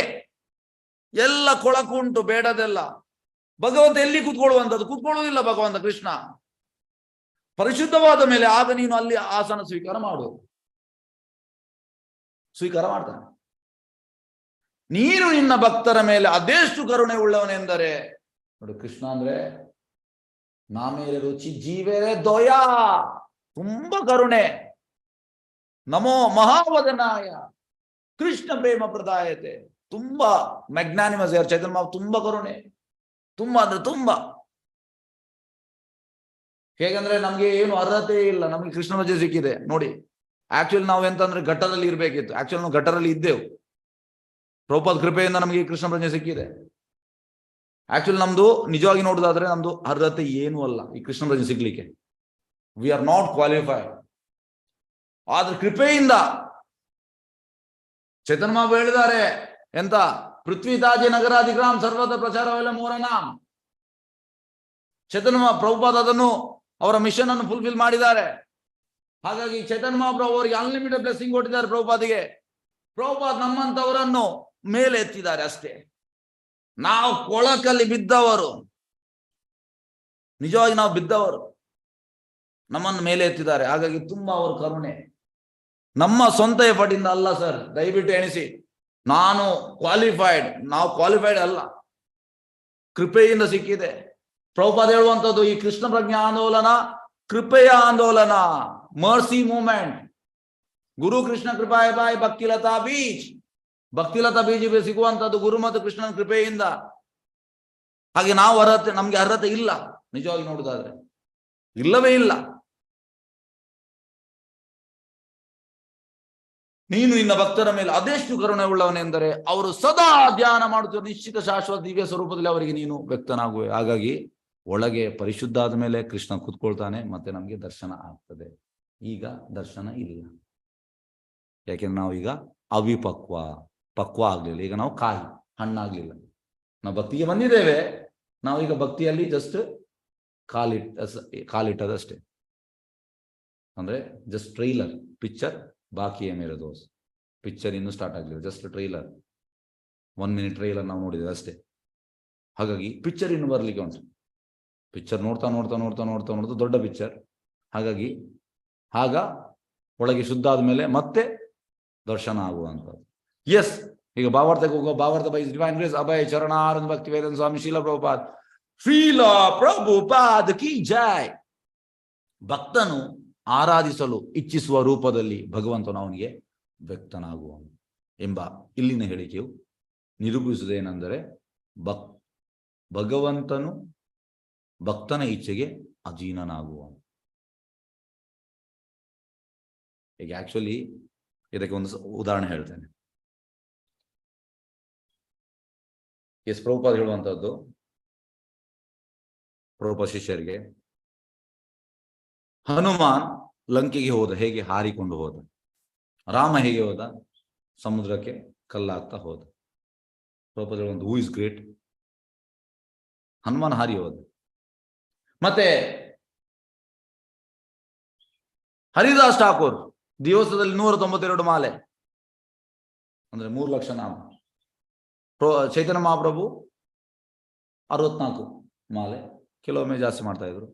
ಎಲ್ಲ ಕೊಳಕುಂಟು, ಬೇಡದೆಲ್ಲ. ಭಗವಂತ ಎಲ್ಲಿ ಕೂತ್ಕೊಳ್ಳುವಂಥದ್ದು? ಕೂತ್ಕೊಳ್ಳುವುದಿಲ್ಲ ಭಗವಂತ ಕೃಷ್ಣ. ಪರಿಶುದ್ಧವಾದ ಮೇಲೆ ಆಗ ನೀನು ಅಲ್ಲಿ ಆಸನ ಸ್ವೀಕಾರ ಮಾಡು, ಸ್ವೀಕಾರ ಮಾಡ್ತಾನೆ. ನೀನು ನಿನ್ನ ಭಕ್ತರ ಮೇಲೆ ಅದೆಷ್ಟು ಕರುಣೆ ಉಳ್ಳವನೆಂದರೆ ನೋಡಿ, ಕೃಷ್ಣ ಅಂದ್ರೆ ನಾ ಮೇಲೆ ರುಚಿ ಜೀವೇರೆ ದೊಯ, ತುಂಬಾ ಕರುಣೆ. ನಮೋ ಮಹಾವದನಾಯ ಕೃಷ್ಣ ಪ್ರೇಮ ಪ್ರದಾಯತೆ, ತುಂಬಾ ಮ್ಯಾಗ್ನಾನಿಮಸ್ ಯಾರು ಚೈತನ್ಯ ತುಂಬಾ ಕರುಣೆ, ತುಂಬಾ ಅಂದ್ರೆ ತುಂಬಾ. ಹೇಗಂದ್ರೆ ನಮ್ಗೆ ಏನು ಅರ್ಹತೆ ಇಲ್ಲ, ನಮ್ಗೆ ಕೃಷ್ಣ ರಜೆ ಸಿಕ್ಕಿದೆ ನೋಡಿ. ಆಕ್ಚುಲಿ ನಾವು ಎಂತಂದ್ರೆ ಘಟ್ಟದಲ್ಲಿ ಇರ್ಬೇಕಿತ್ತು, ಆಕ್ಚುಲಿ ನಾವು ಘಟ್ಟರಲ್ಲಿ ಇದ್ದೆವು. ಪ್ರಭುಪಾದ ಕೃಪೆಯಿಂದ ನಮಗೆ ಕೃಷ್ಣ ಪ್ರಜ್ಞೆ ಸಿಕ್ಕಿದೆ. ಆಕ್ಚುಲಿ ನಮ್ದು ನಿಜವಾಗಿ ನೋಡುದಾದ್ರೆ ನಮ್ದು ಅರ್ಹತೆ ಏನೂ ಅಲ್ಲ ಈ ಕೃಷ್ಣ ಪ್ರಜ್ಞೆ ಸಿಗ್ಲಿಕ್ಕೆ. We are not qualified. ಆದ್ರೆ ಕೃಪೆಯಿಂದ ಚೇತನ್ ಮಹಾಪ್ರಭು ಹೇಳಿದ್ದಾರೆ ಎಂತ, ಪೃಥ್ವಿ ತಾಜೆ ನಗರಾಧಿಗ್ರಾಮ್ ಸರ್ವದ ಪ್ರಚಾರವೆಲ್ಲ ಮೂರನಾಮ್. ಚೇತನ್ ಪ್ರಭುಪಾದ ಅದನ್ನು ಅವರ ಮಿಷನ್ ಅನ್ನು ಫುಲ್ಫಿಲ್ ಮಾಡಿದ್ದಾರೆ. ಹಾಗಾಗಿ ಚೇತನ್ ಮಹಾಪ್ರಭು ಅವರಿಗೆ ಅನ್ಲಿಮಿಟೆಡ್ ಬ್ಲೆಸ್ಸಿಂಗ್ ಕೊಟ್ಟಿದ್ದಾರೆ ಪ್ರಭುಪಾದಿಗೆ. ಪ್ರಭುಪಾದ್ ನಮ್ಮಂತವರನ್ನು ಮೇಲೆ ಎತ್ತಿದ್ದಾರೆ ಅಷ್ಟೇ. ನಾವು ಕೊಳಕಲ್ಲಿ ಬಿದ್ದವರು, ನಿಜವಾಗಿ ನಾವು ಬಿದ್ದವರು, ನಮ್ಮನ್ನು ಮೇಲೆ ಎತ್ತಿದ್ದಾರೆ. ಹಾಗಾಗಿ ತುಂಬಾ ಅವರ ಕರುಣೆ. ನಮ್ಮ ಸ್ವಂತ ಎಫರ್ಟಿಂದ ಅಲ್ಲ ಸರ್, ದಯವಿಟ್ಟು ಎಣಿಸಿ. ನಾನು ಕ್ವಾಲಿಫೈಡ್, ನಾವು ಕ್ವಾಲಿಫೈಡ್ ಅಲ್ಲ, ಕೃಪೆಯಿಂದ ಸಿಕ್ಕಿದೆ. ಪ್ರಭುಪಾದ ಹೇಳುವಂಥದ್ದು ಈ ಕೃಷ್ಣ ಪ್ರಜ್ಞಾ ಆಂದೋಲನ ಕೃಪೆಯ ಆಂದೋಲನ, ಮರ್ಸಿ ಮೂವ್ಮೆಂಟ್. ಗುರು ಕೃಷ್ಣ ಕೃಪಾಯ ಬಾಯ್ ಭಕ್ತಿಲತಾ ಬೀಜ್, ಭಕ್ತಿಲತಾ ಬೀಜ ಸಿಗುವಂತದ್ದು ಗುರು ಮತ್ತು ಕೃಷ್ಣನ ಕೃಪೆಯಿಂದ. ಹಾಗೆ ನಾವು ಅರ್ಹತೆ, ನಮ್ಗೆ ಅರ್ಹತೆ ಇಲ್ಲ ನಿಜವಾಗಿ ನೋಡುದಾದ್ರೆ, ಇಲ್ಲವೇ ಇಲ್ಲ. ನೀನು ನಿನ್ನ ಭಕ್ತರ ಮೇಲೆ ಅದೆಷ್ಟು ಕರುಣೆ ಉಳ್ಳವನೆಂದರೆ ಅವರು ಸದಾ ಧ್ಯಾನ ಮಾಡುತ್ತಿರುವ ನಿಶ್ಚಿತ ಶಾಶ್ವತ ದಿವ್ಯ ಸ್ವರೂಪದಲ್ಲಿ ಅವರಿಗೆ ನೀನು ವ್ಯಕ್ತನಾಗುವೆ. ಹಾಗಾಗಿ ಒಳಗೆ ಪರಿಶುದ್ಧ ಆದ ಮೇಲೆ ಕೃಷ್ಣ ಕೂತ್ಕೊಳ್ತಾನೆ, ಮತ್ತೆ ನಮ್ಗೆ ದರ್ಶನ ಆಗ್ತದೆ. ಈಗ ದರ್ಶನ ಇಲ್ಲ, ಯಾಕೆಂದ್ರೆ ನಾವು ಈಗ ಪಕ್ವ ಆಗ್ಲಿಲ್ಲ. ಈಗ ನಾವು ಹಣ್ಣಾಗ್ಲಿಲ್ಲ. ನಾವು ಭಕ್ತಿಗೆ ಬಂದಿದ್ದೇವೆ, ನಾವೀಗ ಭಕ್ತಿಯಲ್ಲಿ ಜಸ್ಟ್ ಕಾಲಿಟ್ಟದಷ್ಟೇ. ಅಂದ್ರೆ ಜಸ್ಟ್ ಟ್ರೈಲರ್, ಪಿಕ್ಚರ್ ಬಾಕಿ ಮೇರೆ ದೋಸ್. ಪಿಕ್ಚರ್ ಇನ್ನೂ ಸ್ಟಾರ್ಟ್ ಆಗಲಿಲ್ಲ, ಜಸ್ಟ್ ಟ್ರೈಲರ್, 1 minute ಟ್ರೈಲರ್ ನಾವು ನೋಡಿದ್ದೇವೆ ಅಷ್ಟೇ. ಹಾಗಾಗಿ ಪಿಕ್ಚರ್ ಇನ್ನು ಬರ್ಲಿಕ್ಕೆ ಉಂಟು. ಪಿಕ್ಚರ್ ನೋಡ್ತಾ ದೊಡ್ಡ ಪಿಕ್ಚರ್. ಹಾಗಾಗಿ ಒಳಗೆ ಶುದ್ಧ ಆದ್ಮೇಲೆ ಮತ್ತೆ ದರ್ಶನ ಆಗುವಂಥದ್ದು. ಎಸ್, ಈಗ ಭಾವಾರ್ಥಕ್ಕೆ ಹೋಗುವ ಭಾವಾರ್ಥ ಬೈ ಡಿವೈನ್ ಗ್ರೇಸ್ ಅಭಯ ಚರಣಾನಂದ ಭಕ್ತಿ ವೇದಾಂತ ಸ್ವಾಮಿ ಶ್ರೀಲ ಪ್ರಭುಪಾದ್ ಕಿ ಜೈ. ಭಕ್ತನು ಆರಾಧಿಸಲು ಇಚ್ಛಿಸುವ ರೂಪದಲ್ಲಿ ಭಗವಂತನು ಅವನಿಗೆ ವ್ಯಕ್ತನಾಗುವನು ಎಂಬ ಇಲ್ಲಿನ ಹೇಳಿಕೆಯು ನಿರೂಪಿಸುವುದೇನೆಂದರೆ, ಭಗವಂತನು ಭಕ್ತನ ಇಚ್ಛೆಗೆ ಅಧೀನನಾಗುವನು. ಈಗ ಆಕ್ಚುಲಿ ಇದಕ್ಕೆ ಒಂದು ಉದಾಹರಣೆ ಹೇಳ್ತೇನೆ. ಎಸ್ ಪ್ರಭುಪಾದ ಹೇಳುವಂತದ್ದು, ಪ್ರಭುಪಾದ ಶಿಷ್ಯರಿಗೆ, ಹನುಮಾನ್ ಲಂಕೆಗೆ ಹೋದ, ಹೇಗೆ ಹಾರಿಕೊಂಡು ಹೋದ. ರಾಮ ಹೇಗೆ ಹೋದ, ಸಮುದ್ರಕ್ಕೆ ಕಲ್ಲಾಗ್ತಾ ಹೋದ. ಪ್ರಭುಪಾದ ಹೇಳುವಂತ ಹೂ ಇಸ್ ಗ್ರೇಟ್, ಹನುಮಾನ್ ಹಾರಿ ಹೋದ. ಮತ್ತೆ ಹರಿದಾಸ್ ಠಾಕೂರ್ ದಿವಸದಲ್ಲಿ 192 ಮಾಲೆ, ಅಂದ್ರೆ 3 ಲಕ್ಷ ನಾಮ. ಚೈತನ್ಯ ಮಹಾಪ್ರಭು 64 ಮಾಲೆ, ಕೆಲವೊಮ್ಮೆ ಜಾಸ್ತಿ ಮಾಡ್ತಾ ಇದ್ರು,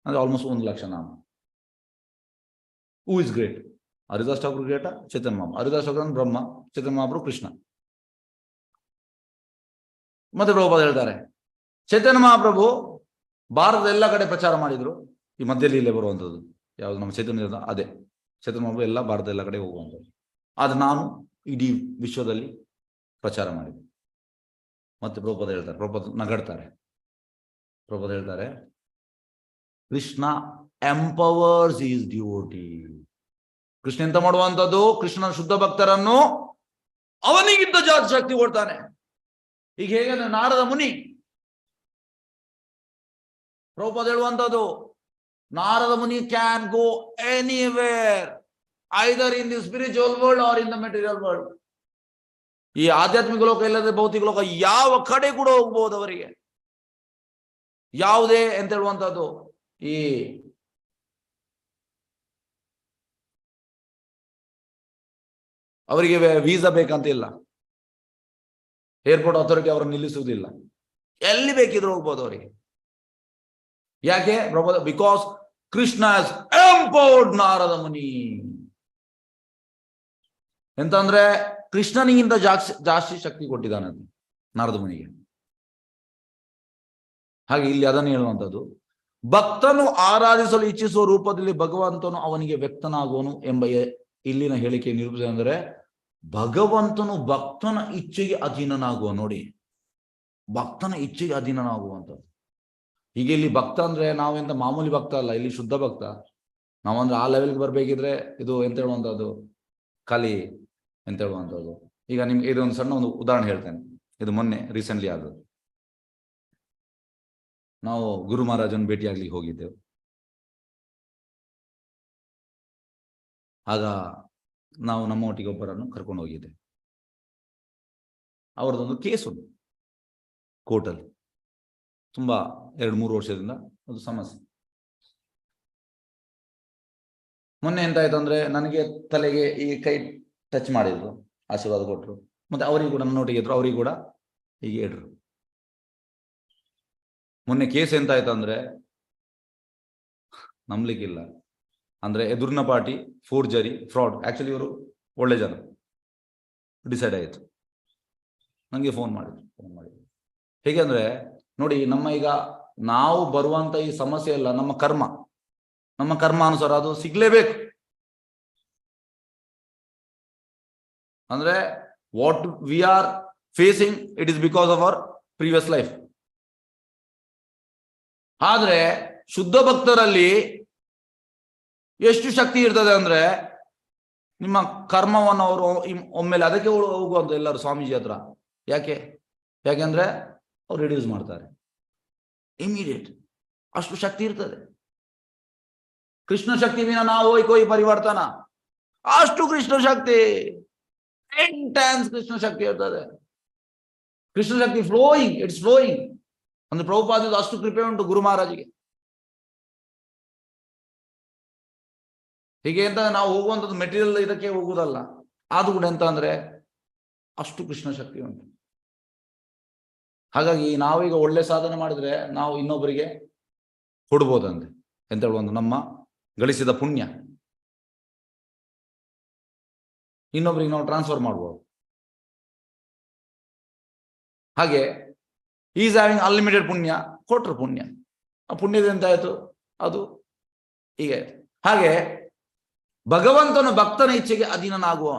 ಅಂದ್ರೆ ಆಲ್ಮೋಸ್ಟ್ 1 ಲಕ್ಷ ನಾಮ. Who is great? Haridas Thakur great, Chaitanya Mahaprabhu. Haridas Thakur ಅಂದ್ರೆ ಬ್ರಹ್ಮ, ಚೈತನ್ಯ ಮಹಾಪ್ರಭು ಕೃಷ್ಣ. ಮತ್ತೆ ಪ್ರಭುಪಾದ ಹೇಳ್ತಾರೆ, ಚೈತನ್ಯ ಮಹಾಪ್ರಭು ಭಾರತದ ಎಲ್ಲ ಕಡೆ ಪ್ರಚಾರ ಮಾಡಿದ್ರು. ಈ ಮಧ್ಯದಲ್ಲಿ ಇಲ್ಲೇ ಬರುವಂಥದ್ದು ಯಾವ್ದು ನಮ್ಮ ಚೈತನ್ಯ, ಅದೇ ಚೈತನ್ಯ ಮಹಾಪ್ರಭು ಎಲ್ಲ ಭಾರತದ ಎಲ್ಲ ಕಡೆ ಹೋಗುವಂಥದ್ದು. ಆದ್ರೆ ನಾನು ಇಡೀ ವಿಶ್ವದಲ್ಲಿ ಪ್ರಚಾರ ಮಾಡಿದೆ. ಮತ್ತೆ ಪ್ರಭುಪಾದ ಹೇಳ್ತಾರೆ, ಪ್ರಭುಪಾದ ನಗಡ್ತಾರೆ, ಪ್ರಭುಪಾದ ಹೇಳ್ತಾರೆ, Krishna empowers is duty. Krishna ಎಂತ ಮಾಡುವಂಥದ್ದು, ಕೃಷ್ಣನ ಶುದ್ಧ ಭಕ್ತರನ್ನು ಅವನಿಗಿಂತ ಜಾಸ್ತಿ ಶಕ್ತಿ ಕೊಡ್ತಾನೆ. ಈಗ ಹೇಗೆ ನಾರದ ಮುನಿ, ಪ್ರಭುಪಾದ ಹೇಳುವಂಥದ್ದು, Narada Muni can go anywhere, either in the spiritual world or in the material world. ಈ ಆಧ್ಯಾತ್ಮಿಕ ಲೋಕ ಇಲ್ಲದೆ ಭೌತಿಕ ಲೋಕ ಯಾವ ಕಡೆ ಕೂಡ ಹೋಗ್ಬೋದು ಅವರಿಗೆ. ಯಾವುದೇ ಅಂತ ಹೇಳುವಂಥದ್ದು, ಈ ಅವರಿಗೆ ವೀಸಾ ಬೇಕಂತ ಇಲ್ಲ, ಏರ್ಪೋರ್ಟ್ ಅಥಾರಿಟಿ ಅವರನ್ನು ನಿಲ್ಲಿಸುವುದಿಲ್ಲ, ಎಲ್ಲಿ ಬೇಕಿದ್ರು ಹೋಗ್ಬೋದು ಅವರಿಗೆ. ಯಾಕೆ? Because Krishna has empowered Narada Muni. ಎಂತಂದ್ರೆ ಕೃಷ್ಣನಿಗಿಂತ ಜಾಸ್ತಿ ಶಕ್ತಿ ಕೊಟ್ಟಿದ್ದಾನಂತೆ ನಾರದ ಮುನಿಗೆ. ಹಾಗೆ ಇಲ್ಲಿ ಅದನ್ನು ಹೇಳುವಂಥದ್ದು, ಭಕ್ತನು ಆರಾಧಿಸಲು ಇಚ್ಛಿಸುವ ರೂಪದಲ್ಲಿ ಭಗವಂತನು ಅವನಿಗೆ ವ್ಯಕ್ತನಾಗುವನು ಎಂಬ ಇಲ್ಲಿನ ಹೇಳಿಕೆ ನಿರೂಪಿಸ ಅಂದರೆ, ಭಗವಂತನು ಭಕ್ತನ ಇಚ್ಛೆಗೆ ಅಧೀನನಾಗುವ. ನೋಡಿ, ಭಕ್ತನ ಇಚ್ಛೆಗೆ ಅಧೀನನಾಗುವಂಥದ್ದು. ಈಗ ಇಲ್ಲಿ ಭಕ್ತ ಅಂದ್ರೆ ನಾವೆಂತ ಮಾಮೂಲಿ ಭಕ್ತ ಅಲ್ಲ, ಇಲ್ಲಿ ಶುದ್ಧ ಭಕ್ತ. ನಾವಂದ್ರೆ ಆ ಲೆವೆಲ್ಗೆ ಬರ್ಬೇಕಿದ್ರೆ ಇದು ಎಂತ ಹೇಳುವಂಥದ್ದು, ಕಲಿ ಎಂತ ಹೇಳುವಂಥದ್ದು. ಈಗ ನಿಮ್ಗೆ ಇದೊಂದು ಸಣ್ಣ ಒಂದು ಉದಾಹರಣೆ ಹೇಳ್ತೇನೆ. ಇದು ಮೊನ್ನೆ ರೀಸೆಂಟ್ಲಿ ಆದದ್ದು. ನಾವು ಗುರು ಮಹಾರಾಜನ ಭೇಟಿಯಾಗ್ಲಿಕ್ಕೆ ಹೋಗಿದ್ದೆವು. ಆಗ ನಾವು ನಮ್ಮ ಒಟ್ಟಿಗೆ ಒಬ್ಬರನ್ನು ಕರ್ಕೊಂಡು ಹೋಗಿದ್ದೆ. ಅವರದೊಂದು ಕೇಸ್ ಉಂಟು ಕೋರ್ಟಲ್ಲಿ, ತುಂಬಾ 2-3 ವರ್ಷದಿಂದ ಒಂದು ಸಮಸ್ಯೆ. ಮೊನ್ನೆ ಎಂತ ಆಯ್ತು ಅಂದ್ರೆ, ನನಗೆ ತಲೆಗೆ ಈ ಕೈ ಟಚ್ ಮಾಡಿದ್ರು, ಆಶೀರ್ವಾದ ಕೊಟ್ಟರು. ಮತ್ತೆ ಅವರಿಗೂ ಕೂಡ ನನ್ನೊಟ್ಟಿಗೆ ಇದ್ರು, ಅವರಿಗೂ ಕೂಡ ಹೀಗೆ ಇಡ್ರು. ಮೊನ್ನೆ ಕೇಸ್ ಎಂತ ಆಯ್ತು ಅಂದ್ರೆ, ನಂಬಲಿಕ್ಕಿಲ್ಲ. ಅಂದ್ರೆ ಎದುರಿನ ಪಾರ್ಟಿ ಫೋರ್ಜರಿ, ಫ್ರಾಡ್. ಆಕ್ಚುಲಿ ಇವರು ಒಳ್ಳೆ ಜನ. ಡಿಸೈಡ್ ಆಯಿತು. ನನಗೆ ಫೋನ್ ಮಾಡಿದ್ರು. ಹೇಗೆ ಅಂದ್ರೆ ನೋಡಿ, ಈಗ ನಾವು ಬರುವಂತ ಈ ಸಮಸ್ಯೆ ಎಲ್ಲ ನಮ್ಮ ಕರ್ಮ ಅನುಸಾರ ಅದು ಸಿಗ್ಲೇಬೇಕು. ಅಂದ್ರೆ what we are facing, it is because of our previous life. ಆದ್ರೆ ಶುದ್ಧ ಭಕ್ತರಲ್ಲಿ ಎಷ್ಟು ಶಕ್ತಿ ಇರ್ತದೆ ಅಂದ್ರೆ, ನಿಮ್ಮ ಕರ್ಮವನ್ನು ಅವರು ಒಮ್ಮೆಲೆ ಅದಕ್ಕೆ ಹೋಗುವಂತ ಎಲ್ಲರೂ ಸ್ವಾಮೀಜಿ ಹತ್ರ. ಯಾಕೆಂದ್ರೆ ಅವ್ರು ರಿಡ್ಯೂಸ್ ಮಾಡ್ತಾರೆ ಇಮಿಡಿಯೇಟ್. ಅಷ್ಟು ಶಕ್ತಿ ಇರ್ತದೆ. ಕೃಷ್ಣ ಶಕ್ತಿ ವಿನ ನಾವು ಕೊಯ್ ಪರಿವರ್ತನ, ಅಷ್ಟು ಕೃಷ್ಣ ಶಕ್ತಿ, 10 times ಕೃಷ್ಣ ಶಕ್ತಿ ಇರ್ತದೆ. ಕೃಷ್ಣ ಶಕ್ತಿ ಫ್ಲೋಯಿಂಗ್, ಇಟ್ಸ್ ಫ್ಲೋಯಿಂಗ್. ಅಂದ್ರೆ ಪ್ರಭುಪಾದದ ಅಷ್ಟು ಕೃಪೆ ಉಂಟು ಗುರು ಮಹಾರಾಜಿಗೆ. ಹೀಗೆ ಅಂತ ನಾವು ಹೋಗುವಂಥದ್ದು ಮೆಟೀರಿಯಲ್ ಇದಕ್ಕೆ ಹೋಗುವುದಲ್ಲ, ಅದು ಕೂಡ ಎಂತ ಅಂದ್ರೆ ಅಷ್ಟು ಕೃಷ್ಣ ಶಕ್ತಿ ಉಂಟು. ಹಾಗಾಗಿ ನಾವೀಗ ಒಳ್ಳೆ ಸಾಧನೆ ಮಾಡಿದ್ರೆ ನಾವು ಇನ್ನೊಬ್ಬರಿಗೆ ಕೊಡ್ಬೋದಂತೆ. ಎಂತ ಹೇಳುವಂತ, ನಮ್ಮ ಗಳಿಸಿದ ಪುಣ್ಯ ಇನ್ನೊಬ್ಬರಿಗೆ ನಾವು ಟ್ರಾನ್ಸ್ಫರ್ ಮಾಡ್ಬೋದು. ಹಾಗೆ ಈಸ್ ಹ್ಯಾವಿಂಗ್ ಅನ್ಲಿಮಿಟೆಡ್ ಪುಣ್ಯ, ಕೊಟ್ರು ಪುಣ್ಯ. ಆ ಪುಣ್ಯದ ಎಂತ ಆಯ್ತು, ಅದು ಹೀಗೆ. ಹಾಗೆ ಭಗವಂತನು ಭಕ್ತನ ಇಚ್ಛೆಗೆ ಅಧೀನನಾಗುವ.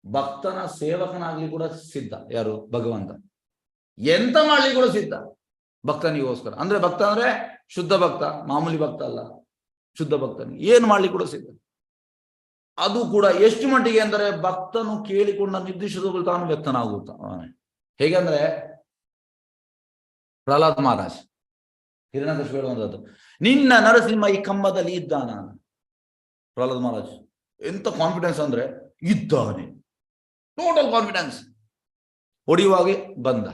ಭಕ್ತನ ಸೇವಕನಾಗ್ಲಿ ಕೂಡ ಸಿದ್ಧ. ಯಾರು? ಭಗವಂತ. ಎಂತ ಮಾಡ್ಲಿ ಕೂಡ ಸಿದ್ಧ ಭಕ್ತನಿಗೋಸ್ಕರ. ಅಂದ್ರೆ ಭಕ್ತ ಅಂದ್ರೆ ಶುದ್ಧ ಭಕ್ತ, ಮಾಮೂಲಿ ಭಕ್ತ ಅಲ್ಲ, ಶುದ್ಧ ಭಕ್ತನಿಗೆ ಏನು ಮಾಡ್ಲಿ ಕೂಡ ಸಿದ್ಧ. ಅದು ಕೂಡ ಎಷ್ಟು ಮಟ್ಟಿಗೆ ಅಂದರೆ, ಭಕ್ತನು ಕೇಳಿಕೊಂಡ ನಿರ್ದಿಷ್ಟ ತಾನು ವ್ಯಕ್ತನಾಗುತ್ತಾನೆ. ಹೇಗೆಂದ್ರೆ ಪ್ರಹ್ಲಾದ್ ಮಹಾರಾಜ್ ಹಿರಣ್ಯಕಶಿಪು ಹೇಳುವಂಥದ್ದು, ನಿನ್ನ ನರಸಿಂಹ ಈ ಕಂಬದಲ್ಲಿ ಇದ್ದಾನ. ಪ್ರಹ್ಲಾದ್ ಮಹಾರಾಜ್ ಎಂತ ಕಾನ್ಫಿಡೆನ್ಸ್ ಅಂದ್ರೆ, ಇದ್ದಾನೆ, ಟೋಟಲ್ ಕಾನ್ಫಿಡೆನ್ಸ್. ಹೊಡೆಯುವಾಗೆ ಬಂದ,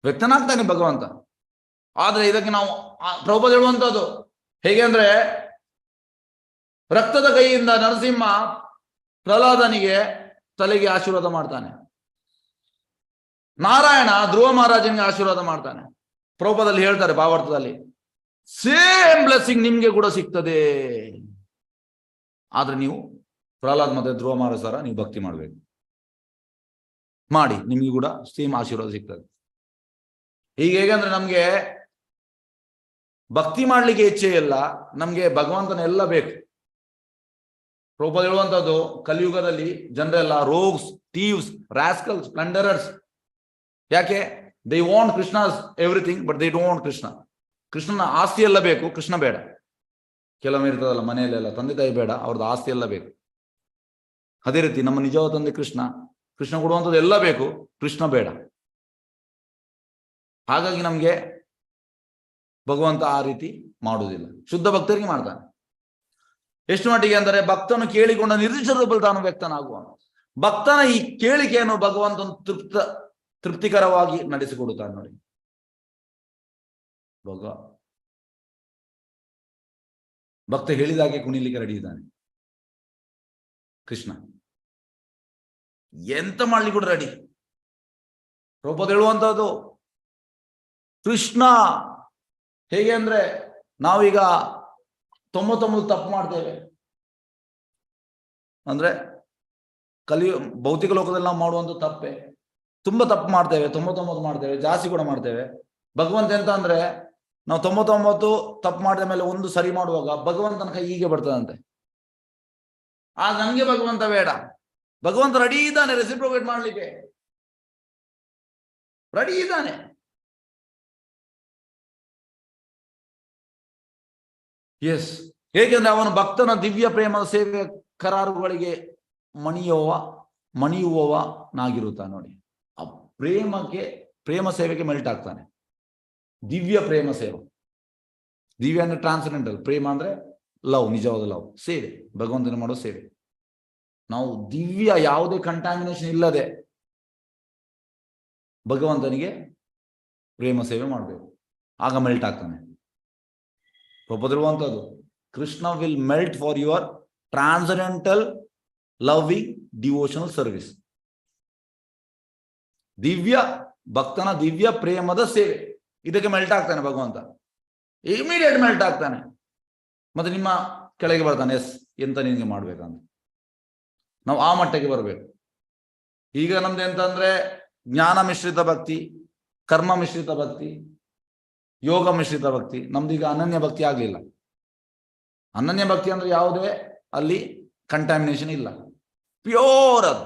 ವ್ಯಕ್ತನಾಗ್ತಾನೆ ಭಗವಂತ. ಆದ್ರೆ ಇದಕ್ಕೆ ನಾವು ಪ್ರಭುಪಾದ ಹೇಳುವಂಥದ್ದು ಹೇಗೆ ಅಂದ್ರೆ, ರಕ್ತದ ಕೈಯಿಂದ ನರಸಿಂಹ ಪ್ರಹ್ಲಾದನಿಗೆ ತಲೆಗೆ ಆಶೀರ್ವಾದ ಮಾಡ್ತಾನೆ. ನಾರಾಯಣ ಧ್ರುವ ಮಹಾರಾಜನಿಗೆ ಆಶೀರ್ವಾದ ಮಾಡ್ತಾನೆ. ಪ್ರಭುಪಾದಲ್ಲಿ ಹೇಳ್ತಾರೆ ಭಾವಾರ್ಥದಲ್ಲಿ, ಸೇಮ್ ಬ್ಲೆಸ್ಸಿಂಗ್ ನಿಮ್ಗೆ ಕೂಡ ಸಿಗ್ತದೆ. ಆದ್ರೆ ನೀವು ಪ್ರಹ್ಲಾದ್ ಮತ್ತೆ ಧ್ರುವ ಮಹಾರಾಜ್ ಸರ ನೀವು ಭಕ್ತಿ ಮಾಡ್ಬೇಕು, ಮಾಡಿ, ನಿಮ್ಗೆ ಕೂಡ ಸೇಮ್ ಆಶೀರ್ವಾದ ಸಿಗ್ತದೆ. ಈಗ ಹೇಗಂದ್ರೆ, ನಮ್ಗೆ ಭಕ್ತಿ ಮಾಡ್ಲಿಕ್ಕೆ ಇಚ್ಛೆ ಇಲ್ಲ, ನಮ್ಗೆ ಭಗವಂತನ ಎಲ್ಲ ಬೇಕು. ಪ್ರಭುಪಾದ ಹೇಳುವಂತದ್ದು, ಕಲಿಯುಗದಲ್ಲಿ ಜನರೆಲ್ಲ ರೋಗ್ಸ್, ಥೀವ್ಸ್, ರಾಸ್ಕಲ್ಸ್, ಪ್ಲಂಡರರ್ಸ್. ಯಾಕೆ? They want Krishna's everything but they don't want Krishna. ಕೃಷ್ಣನ ಆಸ್ತಿ ಎಲ್ಲ ಬೇಕು, ಕೃಷ್ಣ ಬೇಡ. ಕೆಲವೊಮ್ಮೆ ಇರ್ತದಲ್ಲ ಮನೆಯಲ್ಲೆಲ್ಲ, ತಂದೆ ತಾಯಿ ಬೇಡ, ಅವ್ರದ್ದು ಆಸ್ತಿ ಎಲ್ಲ ಬೇಕು. ಅದೇ ರೀತಿ ನಮ್ಮ ನಿಜವಾದ ತಂದೆ ಕೃಷ್ಣ, ಕೃಷ್ಣ ಕೊಡುವಂಥದ್ದು ಎಲ್ಲ ಬೇಕು, ಕೃಷ್ಣ ಬೇಡ. ಹಾಗಾಗಿ ನಮ್ಗೆ ಭಗವಂತ ಆ ರೀತಿ ಮಾಡುವುದಿಲ್ಲ, ಶುದ್ಧ ಭಕ್ತರಿಗೆ ಮಾಡ್ತಾನೆ. ಎಷ್ಟು ಮಟ್ಟಿಗೆ ಅಂದರೆ ಭಕ್ತನು ಕೇಳಿಕೊಂಡ ನಿರ್ದಿಷ್ಟ ರೂಪದಲ್ಲಿ ತಾನು ವ್ಯಕ್ತನಾಗುವನು. ಭಕ್ತನ ಈ ಕೇಳಿಕೆಯನ್ನು ಭಗವಂತನು ತೃಪ್ತಿಕರವಾಗಿ ನಡೆಸಿಕೊಡುತ್ತಾನೆ. ನೋಡಿ, ಭಕ್ತ ಹೇಳಿದಾಗೆ ಕುಣಿಲಿಕ್ಕೆ ರೆಡಿ ಇದ್ದಾನೆ ಕೃಷ್ಣ, ಎಂತ ಮಾಡ್ಲಿಕ್ಕೆ ಕೂಡ ರೆಡಿ. ಪ್ರಭುಪಾದ ಹೇಳುವಂತದ್ದು, ಕೃಷ್ಣ ಹೇಗೆ ಅಂದ್ರೆ, ನಾವೀಗ 99 ತಪ್ಪು ಮಾಡ್ತೇವೆ ಅಂದ್ರೆ, ಭೌತಿಕ ಲೋಕದಲ್ಲಿ ನಾವು ಮಾಡುವಂತ ತಪ್ಪೆ, ತುಂಬಾ ತಪ್ಪು ಮಾಡ್ತೇವೆ, 99 ಮಾಡ್ತೇವೆ, ಜಾಸ್ತಿ ಕೂಡ ಮಾಡ್ತೇವೆ. ಭಗವಂತ ಎಂತ ಅಂದ್ರೆ, ನಾವು 99 ತಪ್ಪು ಮಾಡಿದ ಮೇಲೆ ಒಂದು ಸರಿ ಮಾಡುವಾಗ ಭಗವಂತನ ಕೈ ಹೀಗೆ ಬರ್ತದಂತೆ. ನಮ್ಗೆ ಭಗವಂತ ಬೇಡ. ಭಗವಂತ ರೆಡಿ ಇದ್ದಾನೆ ರೆಸಿಪ್ರೋಕೇಟ್ ಮಾಡ್ಲಿಕ್ಕೆ, ರೆಡಿ ಇದ್ದಾನೆ. ಎಸ್, ಹೇಗೆಂದ್ರೆ ಅವನು ಭಕ್ತನ ದಿವ್ಯ ಪ್ರೇಮದ ಸೇವೆ ಕರಾರುಗಳಿಗೆ ಮಣಿಯುವವನಾಗಿರುತ್ತಾನೆ. ನೋಡಿ, ಆ ಪ್ರೇಮ ಸೇವೆಗೆ ಮೆಲ್ಟ್ ಆಗ್ತಾನೆ. ದಿವ್ಯ ಪ್ರೇಮ ಸೇವೆ, ದಿವ್ಯ ಅಂದ್ರೆ ಟ್ರಾನ್ಸೆಂಡೆಂಟಲ್, ಪ್ರೇಮ ಅಂದ್ರೆ ಲವ್, ನಿಜವಾದ ಲವ್, ಸೇವೆ, ಭಗವಂತನ ಮಾಡೋ ಸೇವೆ. ನಾವು ದಿವ್ಯ, ಯಾವುದೇ ಕಂಟಾಮಿನೇಷನ್ ಇಲ್ಲದೆ ಭಗವಂತನಿಗೆ ಪ್ರೇಮ ಸೇವೆ ಮಾಡಬೇಕು, ಆಗ ಮೆಲ್ಟ್ ಆಗ್ತಾನೆ. ಪ್ರಭುದಿರುವಂಥದ್ದು, Krishna will melt for your transcendental loving devotional service. ಭಕ್ತನ ದಿವ್ಯ ಪ್ರೇಮದ ಸೇವೆ, ಇದಕ್ಕೆ ಮೆಲ್ಟ್ ಆಗ್ತಾನೆ ಭಗವಂತ, ಇಮಿಡಿಯೇಟ್ ಮೆಲ್ಟ್ ಆಗ್ತಾನೆ. ಮತ್ತೆ ನಿಮ್ಮ ಕೆಳಗೆ ಬರ್ತಾನೆ, ಎಸ್ ಎಂತ ನಿನಗೆ ಮಾಡ್ಬೇಕಂತ. ನಾವು ಆ ಮಟ್ಟಕ್ಕೆ ಬರಬೇಕು. ಈಗ ನಮ್ದು ಎಂತಂದ್ರೆ, ಜ್ಞಾನ ಮಿಶ್ರಿತ ಭಕ್ತಿ, ಕರ್ಮ ಮಿಶ್ರಿತ ಭಕ್ತಿ, ಯೋಗ ಮಿಶ್ರಿತ ಭಕ್ತಿ. ನಮ್ದೀಗ ಅನನ್ಯ ಭಕ್ತಿ ಆಗ್ಲಿಲ್ಲ. ಅನನ್ಯ ಭಕ್ತಿ ಅಂದ್ರೆ ಯಾವುದೇ ಅಲ್ಲಿ ಕಂಟಾಮಿನೇಷನ್ ಇಲ್ಲ, ಪ್ಯೂರ್ ಅದು.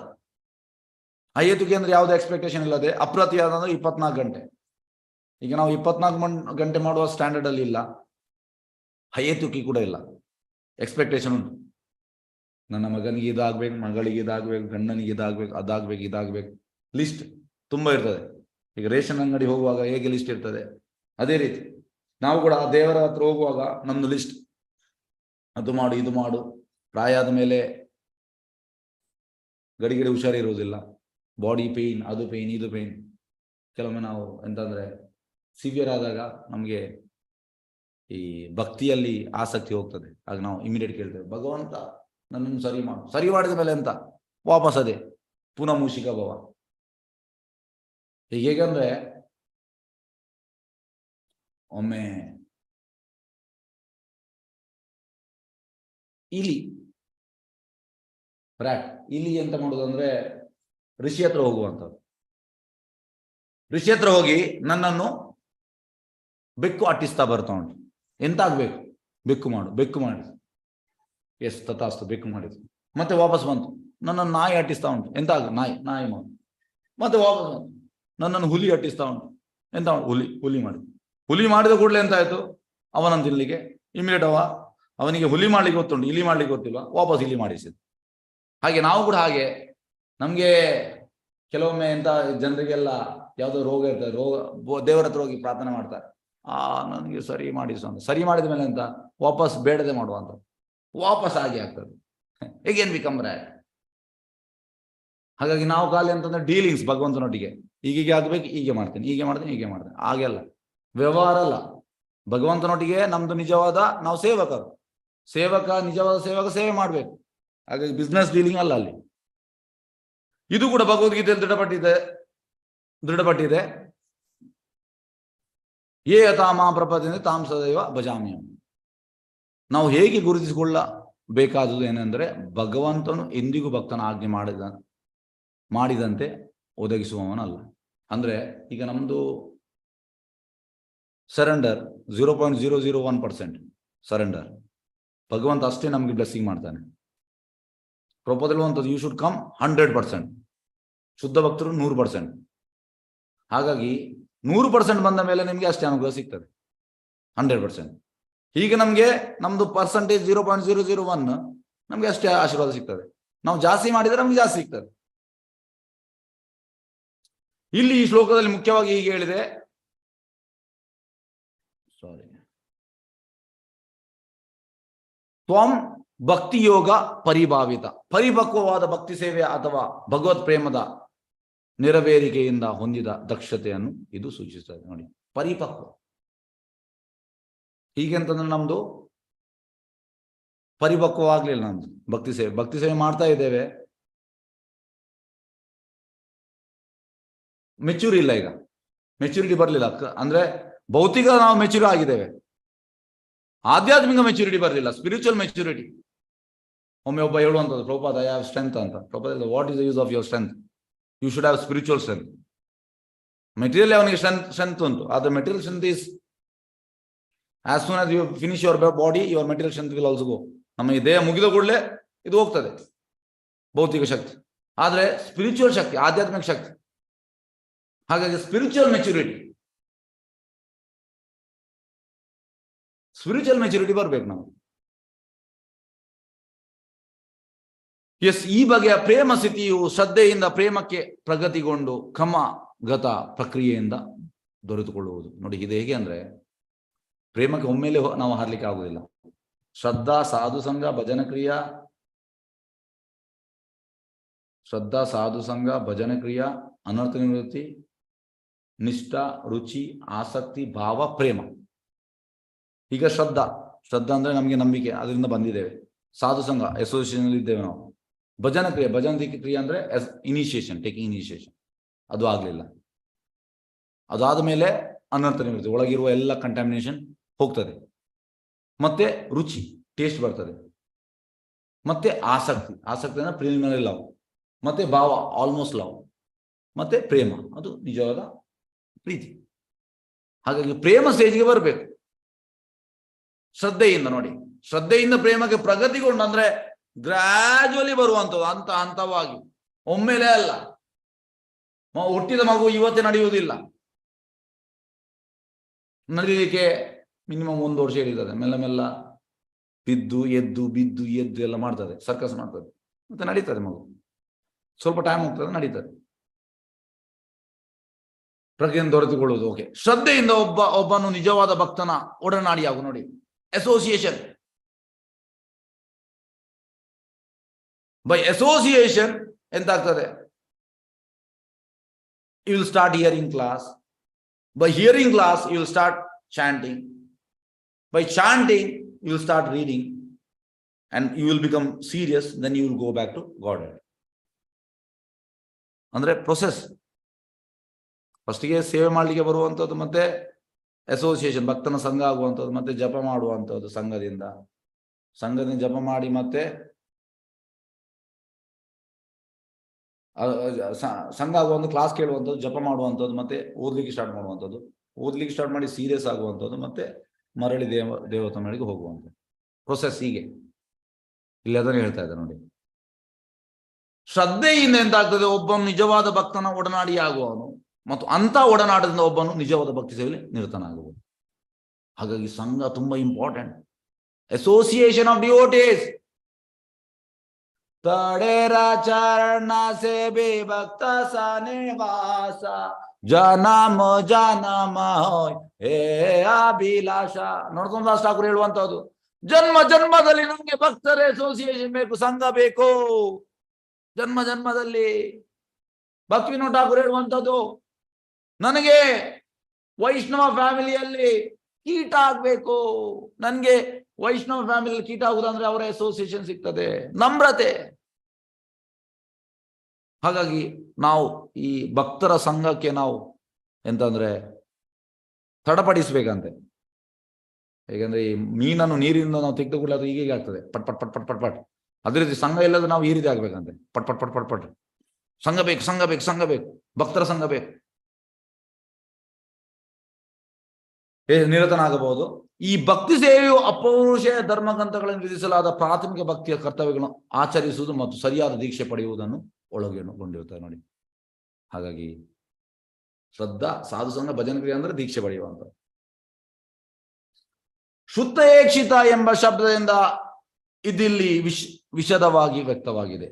ಅಯ್ಯತುಗೆ ಅಂದ್ರೆ ಯಾವುದೇ ಎಕ್ಸ್ಪೆಕ್ಟೇಷನ್ ಇಲ್ಲದೆ ಅಪ್ರತಿಯಾದ ಅಂದ್ರೆ 24 ಗಂಟೆ. ಈಗ ನಾವು 24 ಗಂಟೆ ಮಾಡುವ ಸ್ಟ್ಯಾಂಡರ್ಡ್ ಅಲ್ಲಿ ಇಲ್ಲ, ಹೈಯತುಕಿ ಕೂಡ ಇಲ್ಲ, ಎಕ್ಸ್ಪೆಕ್ಟೇಷನ್ ಉಂಟು. ನನ್ನ ಮಗನಿಗೆ ಇದಾಗ್ಬೇಕು, ಮಗಳಿಗೆ ಇದಾಗ್ಬೇಕು, ಗಂಡನಿಗೆ ಇದಾಗ್ಬೇಕು, ಅದಾಗ್ಬೇಕು, ಇದಾಗ್ಬೇಕು, ಲಿಸ್ಟ್ ತುಂಬಾ ಇರ್ತದೆ. ಈಗ ರೇಷನ್ ಅಂಗಡಿ ಹೋಗುವಾಗ ಹೇಗೆ ಲಿಸ್ಟ್ ಇರ್ತದೆ, ಅದೇ ರೀತಿ ನಾವು ಕೂಡ ದೇವರ ಹತ್ರ ಹೋಗುವಾಗ ನಮ್ದು ಲಿಸ್ಟ್, ಅದು ಮಾಡು, ಇದು ಮಾಡು. ಪ್ರಾಯ ಆದ ಮೇಲೆ ಗಡಿಗಡಿ ಹುಷಾರಿರುವುದಿಲ್ಲ, ಬಾಡಿ ಪೇಯ್ನ್, ಅದು ಪೇಯ್ನ್, ಇದು ಪೇಯ್ನ್. ಕೆಲವೊಮ್ಮೆ ನಾವು ಎಂತಂದ್ರೆ ಸಿವಿಯರ್ ಆದಾಗ ನಮಗೆ ಈ ಭಕ್ತಿಯಲ್ಲಿ ಆಸಕ್ತಿ ಹೋಗ್ತದೆ. ಆಗ ನಾವು ಇಮಿಡಿಯೇಟ್ ಕೇಳ್ತೇವೆ, ಭಗವಂತ ನನ್ನನ್ನು ಸರಿ ಮಾಡು. ಸರಿ ಮಾಡಿದ ಮೇಲೆ ಎಂತ, ವಾಪಸ್ ಅದೇ ಪುನಃ ಮೂಷಿಕ ಭವ. ಹೇಗಂದ್ರೆ, ಒಮ್ಮೆ ಇಲಿ ಎಂತ ಮಾಡುದಂದ್ರೆ, ಋಷಿ ಹತ್ರ ಹೋಗುವಂಥದ್ದು. ಋಷಿ ಹತ್ರ ಹೋಗಿ ನನ್ನನ್ನು ಬೆಕ್ಕು ಅಟ್ಟಿಸ್ತಾ ಬರ್ತಾ ಉಂಟು. ಎಂತ ಆಗ್ಬೇಕು, ಬೆಕ್ಕು ಮಾಡು, ಬೆಕ್ಕು ಮಾಡಿ. ಎಸ್ ತಥಾಸ್ತು, ಬೆಕ್ಕು ಮಾಡಿದ್ರು. ಮತ್ತೆ ವಾಪಸ್ ಬಂತು, ನನ್ನನ್ನು ನಾಯಿ ಅಟ್ಟಿಸ್ತಾ ಉಂಟು. ಎಂತ ಆಗ, ನಾಯಿ ಮಾಡು. ಮತ್ತೆ ವಾಪಸ್ ಬಂತು, ನನ್ನನ್ನು ಹುಲಿ ಅಟ್ಟಿಸ್ತಾ ಉಂಟು. ಎಂತ ಹುಲಿ ಮಾಡಿ. ಹುಲಿ ಮಾಡಿದ ಕೂಡಲೇ ಎಂತ ಆಯ್ತು, ಅವನಂತ ಇಲ್ಲಿಗೆ ಇಮಿಡಿಯೇಟ್ ಅವನಿಗೆ ಹುಲಿ ಮಾಡ್ಲಿಕ್ಕೆ ಗೊತ್ತುಂಟು, ಇಲಿ ಮಾಡ್ಲಿಕ್ಕೆ ಗೊತ್ತಿಲ್ವಾ, ವಾಪಸ್ ಇಲ್ಲಿ ಮಾಡಿಸಿದ್ರು. ಹಾಗೆ ನಾವು ಕೂಡ ಹಾಗೆ, ನಮ್ಗೆ ಕೆಲವೊಮ್ಮೆ ಎಂತ ಜನರಿಗೆಲ್ಲ ಯಾವುದೋ ರೋಗ ಇರ್ತದೆ, ದೇವರ ಹತ್ರ ಹೋಗಿ ಪ್ರಾರ್ಥನೆ ಮಾಡ್ತಾರೆ, ನನಗೆ ಸರಿ ಮಾಡಿಸು ಅಂತ. ಸರಿ ಮಾಡಿದ ಮೇಲೆ ಎಂತ, ವಾಪಸ್ ಬೇಡದೆ ಮಾಡುವಂತ, ವಾಪಸ್ ಆಗಿ ಆಗ್ತದೆ. ಹೇಗೇನ್ ಬಿಕಮ್ ರೈಟ್. ಹಾಗಾಗಿ ನಾವು ಖಾಲಿ ಅಂತಂದ್ರೆ ಡೀಲಿಂಗ್ಸ್ ಭಗವಂತನೊಟ್ಟಿಗೆ, ಹೀಗೆ ಆಗ್ಬೇಕು, ಹೀಗೆ ಮಾಡ್ತೀನಿ, ಹೀಗೆ ಮಾಡ್ತೀನಿ, ಹೀಗೆ ಮಾಡ್ತೀನಿ. ಹಾಗೆಲ್ಲ ವ್ಯವಹಾರ ಅಲ್ಲ. ಭಗವಂತನೊಟ್ಟಿಗೆ ನಮ್ದು ನಿಜವಾದ, ನಾವು ಸೇವಕರು, ನಿಜವಾದ ಸೇವಕ ಸೇವೆ ಮಾಡ್ಬೇಕು. ಹಾಗಾಗಿ ಬಿಸ್ನೆಸ್ ಡೀಲಿಂಗ್ ಅಲ್ಲ ಅಲ್ಲಿ. ಇದು ಕೂಡ ಭಗವದ್ಗೀತೆಯಲ್ಲಿ ದೃಢಪಟ್ಟಿದೆ. ಯೇ ಯಥಾಮಾ ಪ್ರಪದ್ಯಂತೆ ತಾಂ ಸದೈವ ಭಜಾಮ್ಯಹಂ. ನಾವು ಹೇಗೆ ಗುರುತಿಸಿಕೊಳ್ಳಬೇಕಾದುದು ಏನೆಂದ್ರೆ, ಭಗವಂತನು ಎಂದಿಗೂ ಭಕ್ತನ ಆಜ್ಞೆ ಮಾಡಿದಂತೆ ಒದಗಿಸುವವನಲ್ಲ. ಅಂದ್ರೆ ಈಗ ನಮ್ದು ಸರೆಂಡರ್ 0.001% ಸರೆಂಡರ್. ಭಗವಂತ ಅಷ್ಟೇ ನಮ್ಗೆ ಬ್ಲೆಸ್ಸಿಂಗ್ ಮಾಡ್ತಾನೆ. ಪ್ರಭುಪಾದ ಹೇಳುವಂಥದ್ದು ಯು ಶುಡ್ ಕಮ್ 100%. ಶುದ್ಧ ಭಕ್ತರು 100%. ಹಾಗಾಗಿ 100% ಬಂದ ಮೇಲೆ ನಿಮಗೆ ಅಷ್ಟೇ ಅನುಗ್ರಹ ಸಿಗ್ತದೆ, 100%. ಹೀಗೆ ನಮಗೆ ನಮ್ದು ಪರ್ಸೆಂಟೇಜ್ 0.001 ನಮ್ಗೆ ಅಷ್ಟೇ ಆಶೀರ್ವಾದ ಸಿಗ್ತದೆ. ನಾವು ಜಾಸ್ತಿ ಮಾಡಿದರೆ ನಮ್ಗೆ ಜಾಸ್ತಿ ಸಿಗ್ತದೆ. ಇಲ್ಲಿ ಈ ಶ್ಲೋಕದಲ್ಲಿ ಮುಖ್ಯವಾಗಿ ಹೀಗೆ ಹೇಳಿದೆ, ಸಾರಿ, ತ್ವಂ ಭಕ್ತಿ ಯೋಗ ಪರಿಭಾವಿತ, ಪರಿಪಕ್ವವಾದ ಭಕ್ತಿ ಸೇವೆ ಅಥವಾ ಭಗವತ್ ಪ್ರೇಮದ ನೆರವೇರಿಕೆಯಿಂದ ಹೊಂದಿದ ದಕ್ಷತೆಯನ್ನು ಇದು ಸೂಚಿಸ್ತದೆ. ನೋಡಿ, ಪರಿಪಕ್ವ ಹೀಗೆ ಅಂತಂದ್ರೆ ನಮ್ದು ಪರಿಪಕ್ವವಾಗ್ಲಿಲ್ಲ. ನಮ್ದು ಭಕ್ತಿ ಸೇವೆ ಮಾಡ್ತಾ ಇದ್ದೇವೆ, ಮೆಚೂರಿ ಇಲ್ಲ. ಈಗ ಮೆಚುರಿಟಿ ಬರಲಿಲ್ಲ, ಅಂದ್ರೆ ಭೌತಿಕ ನಾವು ಮೆಚೂರಿ ಆಗಿದ್ದೇವೆ, ಆಧ್ಯಾತ್ಮಿಕ ಮೆಚುರಿಟಿ ಬರಲಿಲ್ಲ, ಸ್ಪಿರಿಚುವಲ್ ಮೆಚುರಿಟಿ. ಒಮ್ಮೆ ಒಬ್ಬ ಹೇಳುವಂಥದ್ದು, ಪ್ರಭುಪಾದ ಐ ಹ್ಯಾವ್ ಸ್ಟ್ರೆಂತ್ ಅಂತ. Prabhupada, what is the use of your strength? You should have spiritual strength. Material ಅವನಿಗೆ ಸ್ಟ್ರೆಂತ್ ಉಂಟು, ಆದ್ರೆ material strength is as soon as you finish your body, your material strength will also go. ನಮ್ಮ ಈ ದೇಹ ಮುಗಿದ ಕೂಡಲೇ ಇದು ಹೋಗ್ತದೆ, ಭೌತಿಕ ಶಕ್ತಿ. ಆದ್ರೆ ಸ್ಪಿರಿಚುವಲ್ ಶಕ್ತಿ, ಆಧ್ಯಾತ್ಮಿಕ ಶಕ್ತಿ. ಹಾಗಾಗಿ ಸ್ಪಿರಿಚುವಲ್ ಮೆಚುರಿಟಿ ಬರಬೇಕು ನಾವು. ಎಸ್, ಈ ಬಗೆಯ ಪ್ರೇಮ ಸ್ಥಿತಿಯು ಶ್ರದ್ಧೆಯಿಂದ ಪ್ರೇಮಕ್ಕೆ ಪ್ರಗತಿಗೊಂಡು ಕ್ರಮಗತ ಪ್ರಕ್ರಿಯೆಯಿಂದ ದೊರೆತುಕೊಳ್ಳುವುದು. ನೋಡಿ, ಇದು ಹೇಗೆ ಅಂದ್ರೆ, ಪ್ರೇಮಕ್ಕೆ ಒಮ್ಮೆಲೆ ನಾವು ಹಾರ್ಲಿಕ್ಕೆ ಆಗುವುದಿಲ್ಲ. ಶ್ರದ್ಧಾ, ಸಾಧು ಸಂಘ, ಭಜನ ಕ್ರಿಯಾ, ಶ್ರದ್ಧಾ, ಸಾಧು ಸಂಘ, ಭಜನ ಕ್ರಿಯಾ, ಅನರ್ಥ ನಿವೃತ್ತಿ, ನಿಷ್ಠಾ, ರುಚಿ, ಆಸಕ್ತಿ, ಭಾವ, ಪ್ರೇಮ. ಈಗ ಶ್ರದ್ಧಾ ಅಂದ್ರೆ ನಮಗೆ ನಂಬಿಕೆ, ಅದರಿಂದ ಬಂದಿದ್ದೇವೆ. ಸಾಧು ಸಂಘ, ಅಸೋಸಿಯೇಷನ್ ಇದ್ದೇವೆ ನಾವು. ಭಜನ ಕ್ರಿಯೆ ಅಂದ್ರೆ ಇನಿಷಿಯೇಷನ್, ಟೇಕಿಂಗ್ ಇನಿಷಿಯೇಷನ್, ಅದು ಆಗ್ಲಿಲ್ಲ. ಅದಾದ ಮೇಲೆ ಅನರ್ಥ ನಿವೃತ್ತಿ, ಒಳಗಿರುವ ಎಲ್ಲ ಕಂಟಾಮಿನೇಷನ್ ಹೋಗ್ತದೆ. ಮತ್ತೆ ರುಚಿ, ಟೇಸ್ಟ್ ಬರ್ತದೆ. ಮತ್ತೆ ಆಸಕ್ತಿ ಅಂದ್ರೆ ಪ್ರಿಲಿಮಿನರಿ ಲವ್. ಮತ್ತೆ ಭಾವ, ಆಲ್ಮೋಸ್ಟ್ ಲವ್. ಮತ್ತೆ ಪ್ರೇಮ, ಅದು ನಿಜವಾದ ಪ್ರೀತಿ. ಹಾಗಾಗಿ ಪ್ರೇಮ ಸ್ಟೇಜ್ಗೆ ಬರಬೇಕು ಶ್ರದ್ಧೆಯಿಂದ. ನೋಡಿ, ಶ್ರದ್ಧೆಯಿಂದ ಪ್ರೇಮಕ್ಕೆ ಪ್ರಗತಿಗೊಂಡು ಅಂದ್ರೆ ಗ್ರಾಜುವಲಿ ಬರುವಂಥದ್ದು, ಹಂತವಾಗಿ, ಒಮ್ಮೆಲೆ ಅಲ್ಲ. ಹುಟ್ಟಿದ ಮಗು ಇವತ್ತೇ ನಡೆಯುವುದಿಲ್ಲ, ನಡೀಲಿಕ್ಕೆ ಮಿನಿಮಮ್ 1 ವರ್ಷ ಹಿಡಿತದೆ. ಮೆಲ್ಲ ಬಿದ್ದು ಎದ್ದು ಎಲ್ಲ ಮಾಡ್ತದೆ, ಸರ್ಕಸ್ ಮಾಡ್ತದೆ, ಮತ್ತೆ ನಡೀತದೆ ಮಗು. ಸ್ವಲ್ಪ ಟೈಮ್ ಹೋಗ್ತದೆ, ನಡೀತದೆ. ಪ್ರಜ್ಞೆಯನ್ನು ದೊರೆತುಕೊಳ್ಳುವುದು. ಓಕೆ, ಶ್ರದ್ಧೆಯಿಂದ ಒಬ್ಬನು ನಿಜವಾದ ಭಕ್ತನ ಒಡನಾಡಿಯಾಗು. ನೋಡಿ, ಅಸೋಸಿಯೇಷನ್. ಬೈ ಅಸೋಸಿಯೇಷನ್ ಎಂತಾಗ್ತದೆ? You will start hearing class. By hearing class you will start chanting. By chanting you will start reading and you will become serious, then you will go back to Godhead. ಅಂದ್ರೆ ಪ್ರೊಸೆಸ್. ಫಸ್ಟಿಗೆ ಸೇವೆ ಮಾಡಲಿಕ್ಕೆ ಬರುವಂಥದ್ದು, ಮತ್ತೆ ಅಸೋಸಿಯೇಷನ್, ಭಕ್ತನ ಸಂಘ ಆಗುವಂಥದ್ದು, ಮತ್ತೆ ಜಪ ಮಾಡುವಂಥದ್ದು, ಸಂಘದಿಂದ ಜಪ ಮಾಡಿ, ಮತ್ತೆ ಸಂಘ ಆಗುವಂಥ ಕ್ಲಾಸ್ ಕೇಳುವಂಥದ್ದು, ಜಪ ಮಾಡುವಂಥದ್ದು, ಮತ್ತೆ ಓದ್ಲಿಕ್ಕೆ ಸ್ಟಾರ್ಟ್ ಮಾಡುವಂಥದ್ದು, ಓದ್ಲಿಕ್ಕೆ ಸ್ಟಾರ್ಟ್ ಮಾಡಿ ಸೀರಿಯಸ್ ಆಗುವಂಥದ್ದು, ಮತ್ತೆ ಮರಳಿ ದೇವತಮಳಿಗೆ ಹೋಗುವಂಥದ್ದು ಪ್ರೊಸೆಸ್. ಹೀಗೆ ಇಲ್ಲಿ ಅದನ್ನು ಹೇಳ್ತಾ ಇದ್ದಾರೆ ನೋಡಿ. ಶ್ರದ್ಧೆಯಿಂದ ಎಂತಾಗ್ತದೆ? ಒಬ್ಬನು ನಿಜವಾದ ಭಕ್ತನ ಒಡನಾಡಿಯಾಗುವವನು, ಮತ್ತು ಅಂತ ಒಡನಾಟದಿಂದ ಒಬ್ಬನು ನಿಜವಾದ ಭಕ್ತಿ ಸೇವೆಯಲ್ಲಿ ನಿರತನಾಗುವುದು. ಹಾಗಾಗಿ ಸಂಘ ತುಂಬಾ ಇಂಪಾರ್ಟೆಂಟ್. Association of devotees. ತಡೆರ ಚರಣ ಸೇವೆ ಭಕ್ತ ಸನಿವಾಸ, ಜನಮ ಹೇ ಅಭಿಲಾಷ. ನರಸಿಂಹದಾಸ್ ಠಾಕೂರ್ ಹೇಳುವಂತಹದ್ದು, ಜನ್ಮದಲ್ಲಿ ನಮ್ಗೆ ಭಕ್ತರ ಅಸೋಸಿಯೇಷನ್ ಬೇಕು, ಸಂಘ ಬೇಕು. ಜನ್ಮದಲ್ಲಿ ಭಕ್ತಿವಿನೋದ್ ಠಾಕೂರ್ ಹೇಳುವಂಥದ್ದು, ನನಗೆ ವೈಷ್ಣವ ಫ್ಯಾಮಿಲಿಯಲ್ಲಿ ಕೀಟ ಆಗ್ಬೇಕು. ನನ್ಗೆ ವೈಷ್ಣವ ಫ್ಯಾಮಿಲಿಯಲ್ಲಿ ಕೀಟ ಆಗುದಂದ್ರೆ ಅವರ ಅಸೋಸಿಯೇಷನ್ ಸಿಗ್ತದೆ, ನಮ್ರತೆ. ಹಾಗಾಗಿ ನಾವು ಈ ಭಕ್ತರ ಸಂಘಕ್ಕೆ ನಾವು ಎಂತಂದ್ರೆ ತಡಪಡಿಸ್ಬೇಕಂತೆ. ಹೇಗಂದ್ರೆ ಈ ಮೀನನ್ನು ನೀರಿನಿಂದ ನಾವು ತೆಗೆದು ಕೂಡ ಅದು ಹೀಗೆ ಆಗ್ತದೆ, ಪಟ್ ಪಟ್ ಪಟ್ ಪಟ್ ಪಟ್ ಪಟ್. ಅದೇ ರೀತಿ ಸಂಘ ಇಲ್ಲದ್ರೆ ನಾವು ಈ ರೀತಿ ಆಗ್ಬೇಕಂತೆ, ಪಟ್ ಪಟ್ ಪಟ್ ಪಟ್ ಪಟ್. ಸಂಘ ಬೇಕು, ಭಕ್ತರ ಸಂಘ ಬೇಕು. ನಿರತನಾಗಬಹುದು. ಈ ಭಕ್ತಿ ಸೇವೆಯು ಅಪೌರುಷೇಯ ಧರ್ಮಗ್ರಂಥಗಳನ್ನು ವಿಧಿಸಲಾದ ಪ್ರಾಥಮಿಕ ಭಕ್ತಿಯ ಕರ್ತವ್ಯಗಳನ್ನು ಆಚರಿಸುವುದು ಮತ್ತು ಸರಿಯಾದ ದೀಕ್ಷೆ ಪಡೆಯುವುದನ್ನು ಒಳಗೊಂಡಿರುತ್ತದೆ ನೋಡಿ. ಹಾಗಾಗಿ ಶ್ರದ್ಧಾ, ಸಾಧು ಸಂಘ, ಭಜನೆ ಕ್ರಿಯೆ ಅಂದ್ರೆ ದೀಕ್ಷೆ ಪಡೆಯುವಂತ. ಶುದ್ಧ ಏಕ್ಷಿತ ಎಂಬ ಶಬ್ದದಿಂದ ಇದಿಲ್ಲಿ ವಿಶದವಾಗಿ ವ್ಯಕ್ತವಾಗಿದೆ.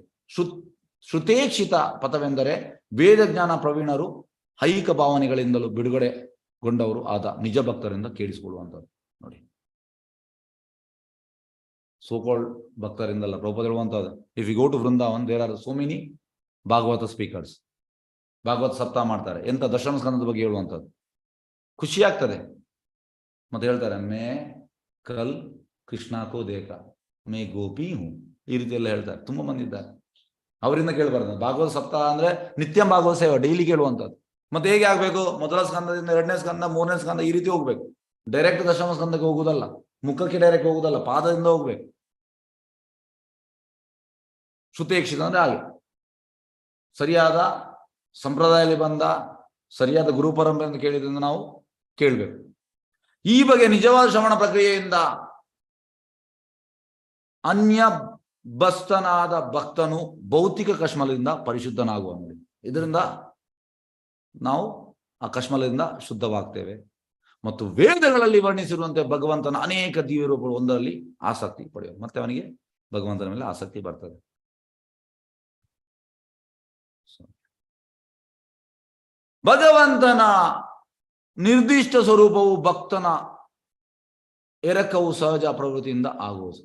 ಶ್ರುತೇಕ್ಷಿತ ಪಥವೆಂದರೆ ವೇದ ಜ್ಞಾನ ಪ್ರವೀಣರು ಐಹಿಕ ಭಾವನೆಗಳಿಂದಲೂ ಬಿಡುಗಡೆಗೊಂಡವರು ಆದ ನಿಜ ಭಕ್ತರಿಂದ ಕೇಳಿಸಿಕೊಳ್ಳುವಂಥದ್ದು ನೋಡಿ. ಸೋಕಾಲ್ಡ್ ಭಕ್ತರಿಂದಲ್ಲ, ಪ್ರಭುಪಾದ ಹೇಳುವಂಥದ್ದು. If you go to Vrindavan, there are so many Bhagavata speakers. Bhagavata ಸಪ್ತಾಹ ಮಾಡ್ತಾರೆ, ಎಂತ ದಶಮ ಸ್ಕಂದದ ಬಗ್ಗೆ ಹೇಳುವಂಥದ್ದು. ಖುಷಿ ಆಗ್ತದೆ. ಮತ್ತೆ ಹೇಳ್ತಾರೆ, ಮೇ ಕಲ್ ಕೃಷ್ಣ ಕೋ ದೇಖ ಮೇ ಗೋಪಿ ಹೂ, ಈ ರೀತಿ ಎಲ್ಲ ಹೇಳ್ತಾರೆ. ತುಂಬಾ ಮಂದಿ ಇದ್ದಾರೆ. ಅವರಿಂದ ಕೇಳಬಾರ್ದು. ಭಾಗವತ ಸಪ್ತಾಹ ಅಂದ್ರೆ ನಿತ್ಯ ಭಾಗವತ ಸೇವೆ, ಡೈಲಿ ಕೇಳುವಂಥದ್ದು. ಮತ್ತೆ ಹೇಗೆ ಆಗ್ಬೇಕು? ಮೊದಲ ಸ್ಕಂದದಿಂದ ಎರಡನೇ ಸ್ಕಂದ, ಮೂರನೇ ಸ್ಕಂದ, ಈ ರೀತಿ ಹೋಗ್ಬೇಕು. ಡೈರೆಕ್ಟ್ ದಶಮ ಸ್ಕಂದಕ್ಕೆ ಹೋಗುದಲ್ಲ, ಮುಖಕ್ಕೆ ಡೈರೆಕ್ಟ್ ಹೋಗುದಲ್ಲ, ಪಾದದಿಂದ ಹೋಗ್ಬೇಕು. ಶ್ರುತೇಕ್ಷಿತ ಅಂದ್ರೆ ಹಾಗೆ ಸರಿಯಾದ ಸಂಪ್ರದಾಯದಲ್ಲಿ ಬಂದ ಸರಿಯಾದ ಗುರು ಪರಂಪರೆಯಿಂದ ಕೇಳಿದ್ರಿಂದ ನಾವು ಕೇಳಬೇಕು. ಈ ಬಗ್ಗೆ ನಿಜವಾದ ಶ್ರವಣ ಪ್ರಕ್ರಿಯೆಯಿಂದ ಅನ್ಯ ಬಸ್ತನಾದ ಭಕ್ತನು ಭೌತಿಕ ಕಶ್ಮಲದಿಂದ ಪರಿಶುದ್ಧನಾಗುವ ನೋಡಿ. ಇದರಿಂದ ನಾವು ಆ ಕಶ್ಮಲದಿಂದ ಶುದ್ಧವಾಗ್ತೇವೆ ಮತ್ತು ವೇದಗಳಲ್ಲಿ ವರ್ಣಿಸಿರುವಂತೆ ಭಗವಂತನ ಅನೇಕ ದಿವ್ಯ ರೂಪಗಳು ಒಂದರಲ್ಲಿ ಆಸಕ್ತಿ ಪಡೆಯುವ, ಮತ್ತೆ ಅವನಿಗೆ ಭಗವಂತನ ಮೇಲೆ ಆಸಕ್ತಿ ಬರ್ತದೆ. ಭಗವಂತನ ನಿರ್ದಿಷ್ಟ ಸ್ವರೂಪವು ಭಕ್ತನ ಎರಕವು ಸಹಜ ಪ್ರವೃತ್ತಿಯಿಂದ ಆಗುವುದು.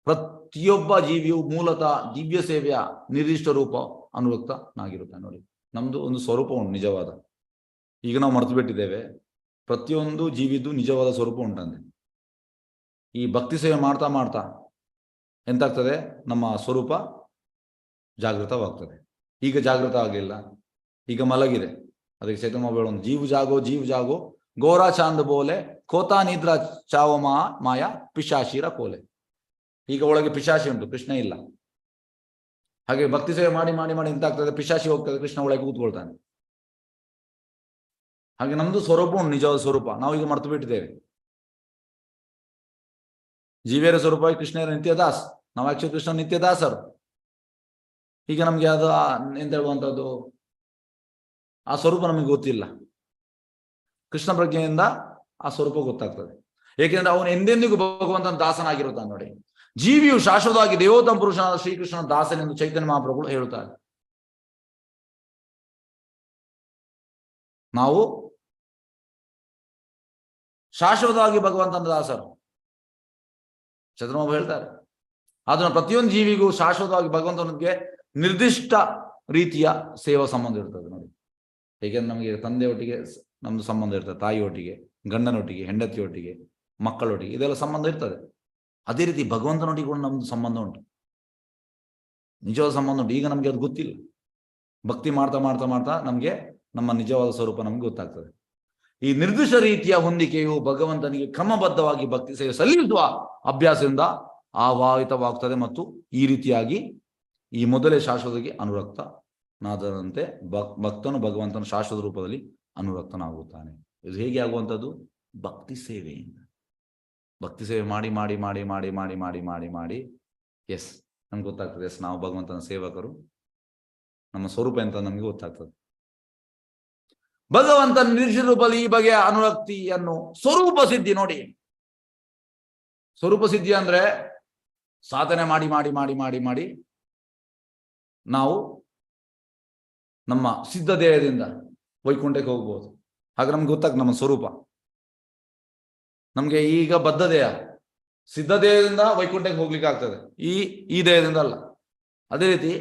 ಪ್ರತಿಯೊಬ್ಬ ಜೀವಿಯು ಮೂಲತಃ ದಿವ್ಯ ಸೇವೆಯ ನಿರ್ದಿಷ್ಟ ರೂಪ ಅನುರಕ್ತನಾಗಿರುತ್ತಾನೆ ನೋಡಿ. ನಮ್ದು ಒಂದು ಸ್ವರೂಪ ಉಂಟು ನಿಜವಾದ. ಈಗ ನಾವು ಮರೆತು ಬಿಟ್ಟಿದ್ದೇವೆ. ಪ್ರತಿಯೊಂದು ಜೀವಿದು ನಿಜವಾದ ಸ್ವರೂಪ ಉಂಟಂತೆ. ಈ ಭಕ್ತಿ ಸೇವೆ ಮಾಡ್ತಾ ಮಾಡ್ತಾ ಎಂತಾಗ್ತದೆ? ನಮ್ಮ ಸ್ವರೂಪ ಜಾಗೃತವಾಗ್ತದೆ. ಈಗ ಜಾಗೃತ ಆಗಲಿಲ್ಲ, ಈಗ ಮಲಗಿದೆ. ಅದಕ್ಕೆ ಚೈತನ್ಯ ಹೇಳೋದು, ಜೀವ್ ಜಾಗೋ ಜೀವ್ ಜಾಗೋ ಗೋರಾ ಚಾಂದ್ ಬೋಲೆ ಕೋತಾ ನಿದ್ರಾ ಚಾವೋ ಮಾಯಾ ಪಿಶಾಶಿರ ಕೋಲೆ. ಈಗ ಒಳಗೆ ಪಿಶಾಶಿ ಉಂಟು, ಕೃಷ್ಣ ಇಲ್ಲ. ಹಾಗೆ ಭಕ್ತಿ ಸೇವೆ ಮಾಡಿ ಮಾಡಿ ಮಾಡಿ ಎಂತಾಗ್ತದೆ? ಪಿಶಾಶಿ ಹೋಗ್ತದೆ, ಕೃಷ್ಣ ಒಳಗೆ ಕೂತ್ಕೊಳ್ತಾನೆ. ಹಾಗೆ ನಮ್ದು ಸ್ವರೂಪ ಉಂಟು, ನಿಜವಾದ ಸ್ವರೂಪ. ನಾವು ಈಗ ಮರ್ತು ಬಿಟ್ಟಿದ್ದೇವೆ. ಜೀವಿಯರ ಸ್ವರೂಪವಾಗಿ ಕೃಷ್ಣರ ನಿತ್ಯದಾಸ್. ನಾವು ಆಕ್ಚುಲಿ ಕೃಷ್ಣ ನಿತ್ಯದಾಸರು. ಈಗ ನಮ್ಗೆ ಅದು ಎಂತ ಹೇಳುವಂಥದ್ದು, ಆ ಸ್ವರೂಪ ನಮಗೆ ಗೊತ್ತಿಲ್ಲ. ಕೃಷ್ಣ ಪ್ರಜ್ಞೆಯಿಂದ ಆ ಸ್ವರೂಪ ಗೊತ್ತಾಗ್ತದೆ. ಏಕೆಂದ್ರೆ ಅವನು ಎಂದೆಂದಿಗೂ ಭಗವಂತನ ದಾಸನಾಗಿರುತ್ತಾನೆ ನೋಡಿ. ಜೀವಿಯು ಶಾಶ್ವತವಾಗಿ ದೇವೋತ್ತಮ ಪುರುಷನಾದ ಶ್ರೀಕೃಷ್ಣನ ದಾಸನೆಂದು ಚೈತನ್ಯ ಮಹಾಪ್ರಭುಗಳು ಹೇಳುತ್ತಾರೆ. ನಾವು ಶಾಶ್ವತವಾಗಿ ಭಗವಂತನ ದಾಸರು ಚೈತನ್ಯ ಮಹಾಪ್ರಭು ಹೇಳ್ತಾರೆ. ಅದನ್ನ ಪ್ರತಿಯೊಂದು ಜೀವಿಗೂ ಶಾಶ್ವತವಾಗಿ ಭಗವಂತನಿಗೆ ನಿರ್ದಿಷ್ಟ ರೀತಿಯ ಸೇವಾ ಸಂಬಂಧ ಇರ್ತದೆ ನೋಡಿ. ಹೇಗೆಂದ್ರೆ ನಮಗೆ ತಂದೆಯೊಟ್ಟಿಗೆ ನಮ್ದು ಸಂಬಂಧ ಇರ್ತದೆ, ತಾಯಿಯೊಟ್ಟಿಗೆ, ಗಂಡನೊಟ್ಟಿಗೆ, ಹೆಂಡತಿಯೊಟ್ಟಿಗೆ, ಮಕ್ಕಳೊಟ್ಟಿಗೆ, ಇದೆಲ್ಲ ಸಂಬಂಧ ಇರ್ತದೆ. ಅದೇ ರೀತಿ ಭಗವಂತನೊಟ್ಟಿಗೆ ಕೂಡ ನಮ್ದು ಸಂಬಂಧ ಉಂಟು, ನಿಜವಾದ ಸಂಬಂಧ ಉಂಟು. ಈಗ ನಮಗೆ ಅದು ಗೊತ್ತಿಲ್ಲ. ಭಕ್ತಿ ಮಾಡ್ತಾ ಮಾಡ್ತಾ ಮಾಡ್ತಾ ನಮಗೆ ನಮ್ಮ ನಿಜವಾದ ಸ್ವರೂಪ ನಮ್ಗೆ ಗೊತ್ತಾಗ್ತದೆ. ಈ ನಿರ್ದಿಷ್ಟ ರೀತಿಯ ಹೊಂದಿಕೆಯು ಭಗವಂತನಿಗೆ ಕ್ರಮಬದ್ಧವಾಗಿ ಭಕ್ತಿ ಸೇವೆ ಸಲ್ಲಿಸುವ ಅಭ್ಯಾಸದಿಂದ ಆವಾಹಿತವಾಗ್ತದೆ ಮತ್ತು ಈ ರೀತಿಯಾಗಿ ಈ ಮೊದಲೇ ಶಾಶ್ವತಕ್ಕೆ ಅನುರಕ್ತನಾದಂತೆ ಭಕ್ತನು ಭಗವಂತನ ಶಾಶ್ವತ ರೂಪದಲ್ಲಿ ಅನುರಕ್ತನಾಗುತ್ತಾನೆ. ಇದು ಹೇಗೆ ಆಗುವಂಥದ್ದು? ಭಕ್ತಿ ಸೇವೆಯಿಂದ. ಭಕ್ತಿ ಸೇವೆ ಮಾಡಿ ಮಾಡಿ ಮಾಡಿ ಮಾಡಿ ಮಾಡಿ ಮಾಡಿ ಮಾಡಿ ಮಾಡಿ ಎಸ್ ನಮ್ಗೆ ಗೊತ್ತಾಗ್ತದೆ, ಎಸ್ ನಾವು ಭಗವಂತನ ಸೇವಕರು, ನಮ್ಮ ಸ್ವರೂಪ ಅಂತ ನಮಗೆ ಗೊತ್ತಾಗ್ತದೆ. ಭಗವಂತನ ನಿರ್ದಿಷ್ಟ ರೂಪದಲ್ಲಿ ಈ ಬಗೆಯ ಅನುರಕ್ತಿಯನ್ನು ಸ್ವರೂಪ ಸಿದ್ಧಿ ನೋಡಿ. ಸ್ವರೂಪ ಸಿದ್ಧಿ ಅಂದ್ರೆ ಸಾಧನೆ ಮಾಡಿ ಮಾಡಿ ಮಾಡಿ ಮಾಡಿ ಮಾಡಿ ನಾವು ನಮ್ಮ ಸಿದ್ಧ ದೇಹದಿಂದ ವೈಕುಂಠಕ್ಕೆ ಹೋಗ್ಬೋದು. ಹಾಗೆ ನಮ್ಗೆ ಗೊತ್ತಾಗ್ತದೆ ನಮ್ಮ ಸ್ವರೂಪ. ನಮ್ಗೆ ಈಗ ಬದ್ಧ ದೇಹ, ಸಿದ್ಧ ದೇಹದಿಂದ ವೈಕುಂಠಕ್ಕೆ ಹೋಗ್ಲಿಕ್ಕೆ ಆಗ್ತದೆ, ಈ ದೇಹದಿಂದ ಅಲ್ಲ. ಅದೇ ರೀತಿ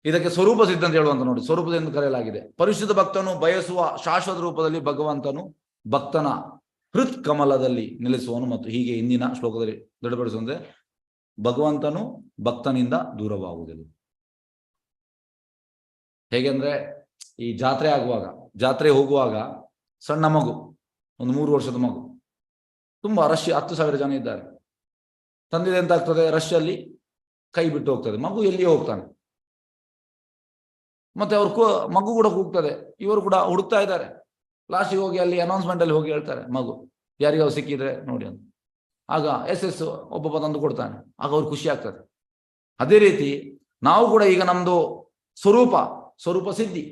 ಇದಕ್ಕೆ ಸ್ವರೂಪ ಸಿದ್ಧ ಅಂತ ಹೇಳುವಂತ ನೋಡಿ. ಸ್ವರೂಪದಿಂದ ಕರೆಯಲಾಗಿದೆ. ಪರಿಶುದ್ಧ ಭಕ್ತನು ಬಯಸುವ ಶಾಶ್ವತ ರೂಪದಲ್ಲಿ ಭಗವಂತನು ಭಕ್ತನ ಹೃತ್ ಕಮಲದಲ್ಲಿ ನೆಲೆಸುವನು ಮತ್ತು ಹೀಗೆ ಇಂದಿನ ಶ್ಲೋಕದಲ್ಲಿ ದೃಢಪಡಿಸುವಂತೆ ಭಗವಂತನು ಭಕ್ತನಿಂದ ದೂರವಾಗುವುದಿಲ್ಲ. ಹೇಗೆಂದ್ರೆ ಈ ಜಾತ್ರೆ ಹೋಗುವಾಗ ಸಣ್ಣ ಮಗು, ಒಂದು 3 ವರ್ಷದ ಮಗು, ತುಂಬಾ ರಶ್, 10,000 ಜನ ಇದ್ದಾರೆ. ತಂದೆ ಎಂತಾಗ್ತದೆ, ರಶ್ ಅಲ್ಲಿ ಕೈ ಬಿಟ್ಟು ಹೋಗ್ತದೆ, ಮಗು ಎಲ್ಲಿಯೋ ಹೋಗ್ತಾನೆ. ಮತ್ತೆ ಮಗು ಕೂಡ ಕೂಗ್ತದೆ, ಇವರು ಕೂಡ ಹುಡುಕ್ತಾ ಇದ್ದಾರೆ, ಲಾಸ್ಟಿಗೆ ಹೋಗಿ ಅಲ್ಲಿ ಅನೌನ್ಸ್ಮೆಂಟ್ ಅಲ್ಲಿ ಹೋಗಿ ಹೇಳ್ತಾರೆ ಮಗು ಯಾರಿಗಾದ್ರು ಸಿಕ್ಕಿದ್ರೆ ನೋಡಿ ಅಂತ. ಆಗ SS ಒಬ್ಬೊಬ್ಬ ತಂದು ಕೊಡ್ತಾನೆ, ಆಗ ಅವ್ರು ಖುಷಿ ಆಗ್ತದೆ. ಅದೇ ರೀತಿ ನಾವು ಕೂಡ ಈಗ ನಮ್ದು ಸ್ವರೂಪ ಸಿದ್ಧಿ,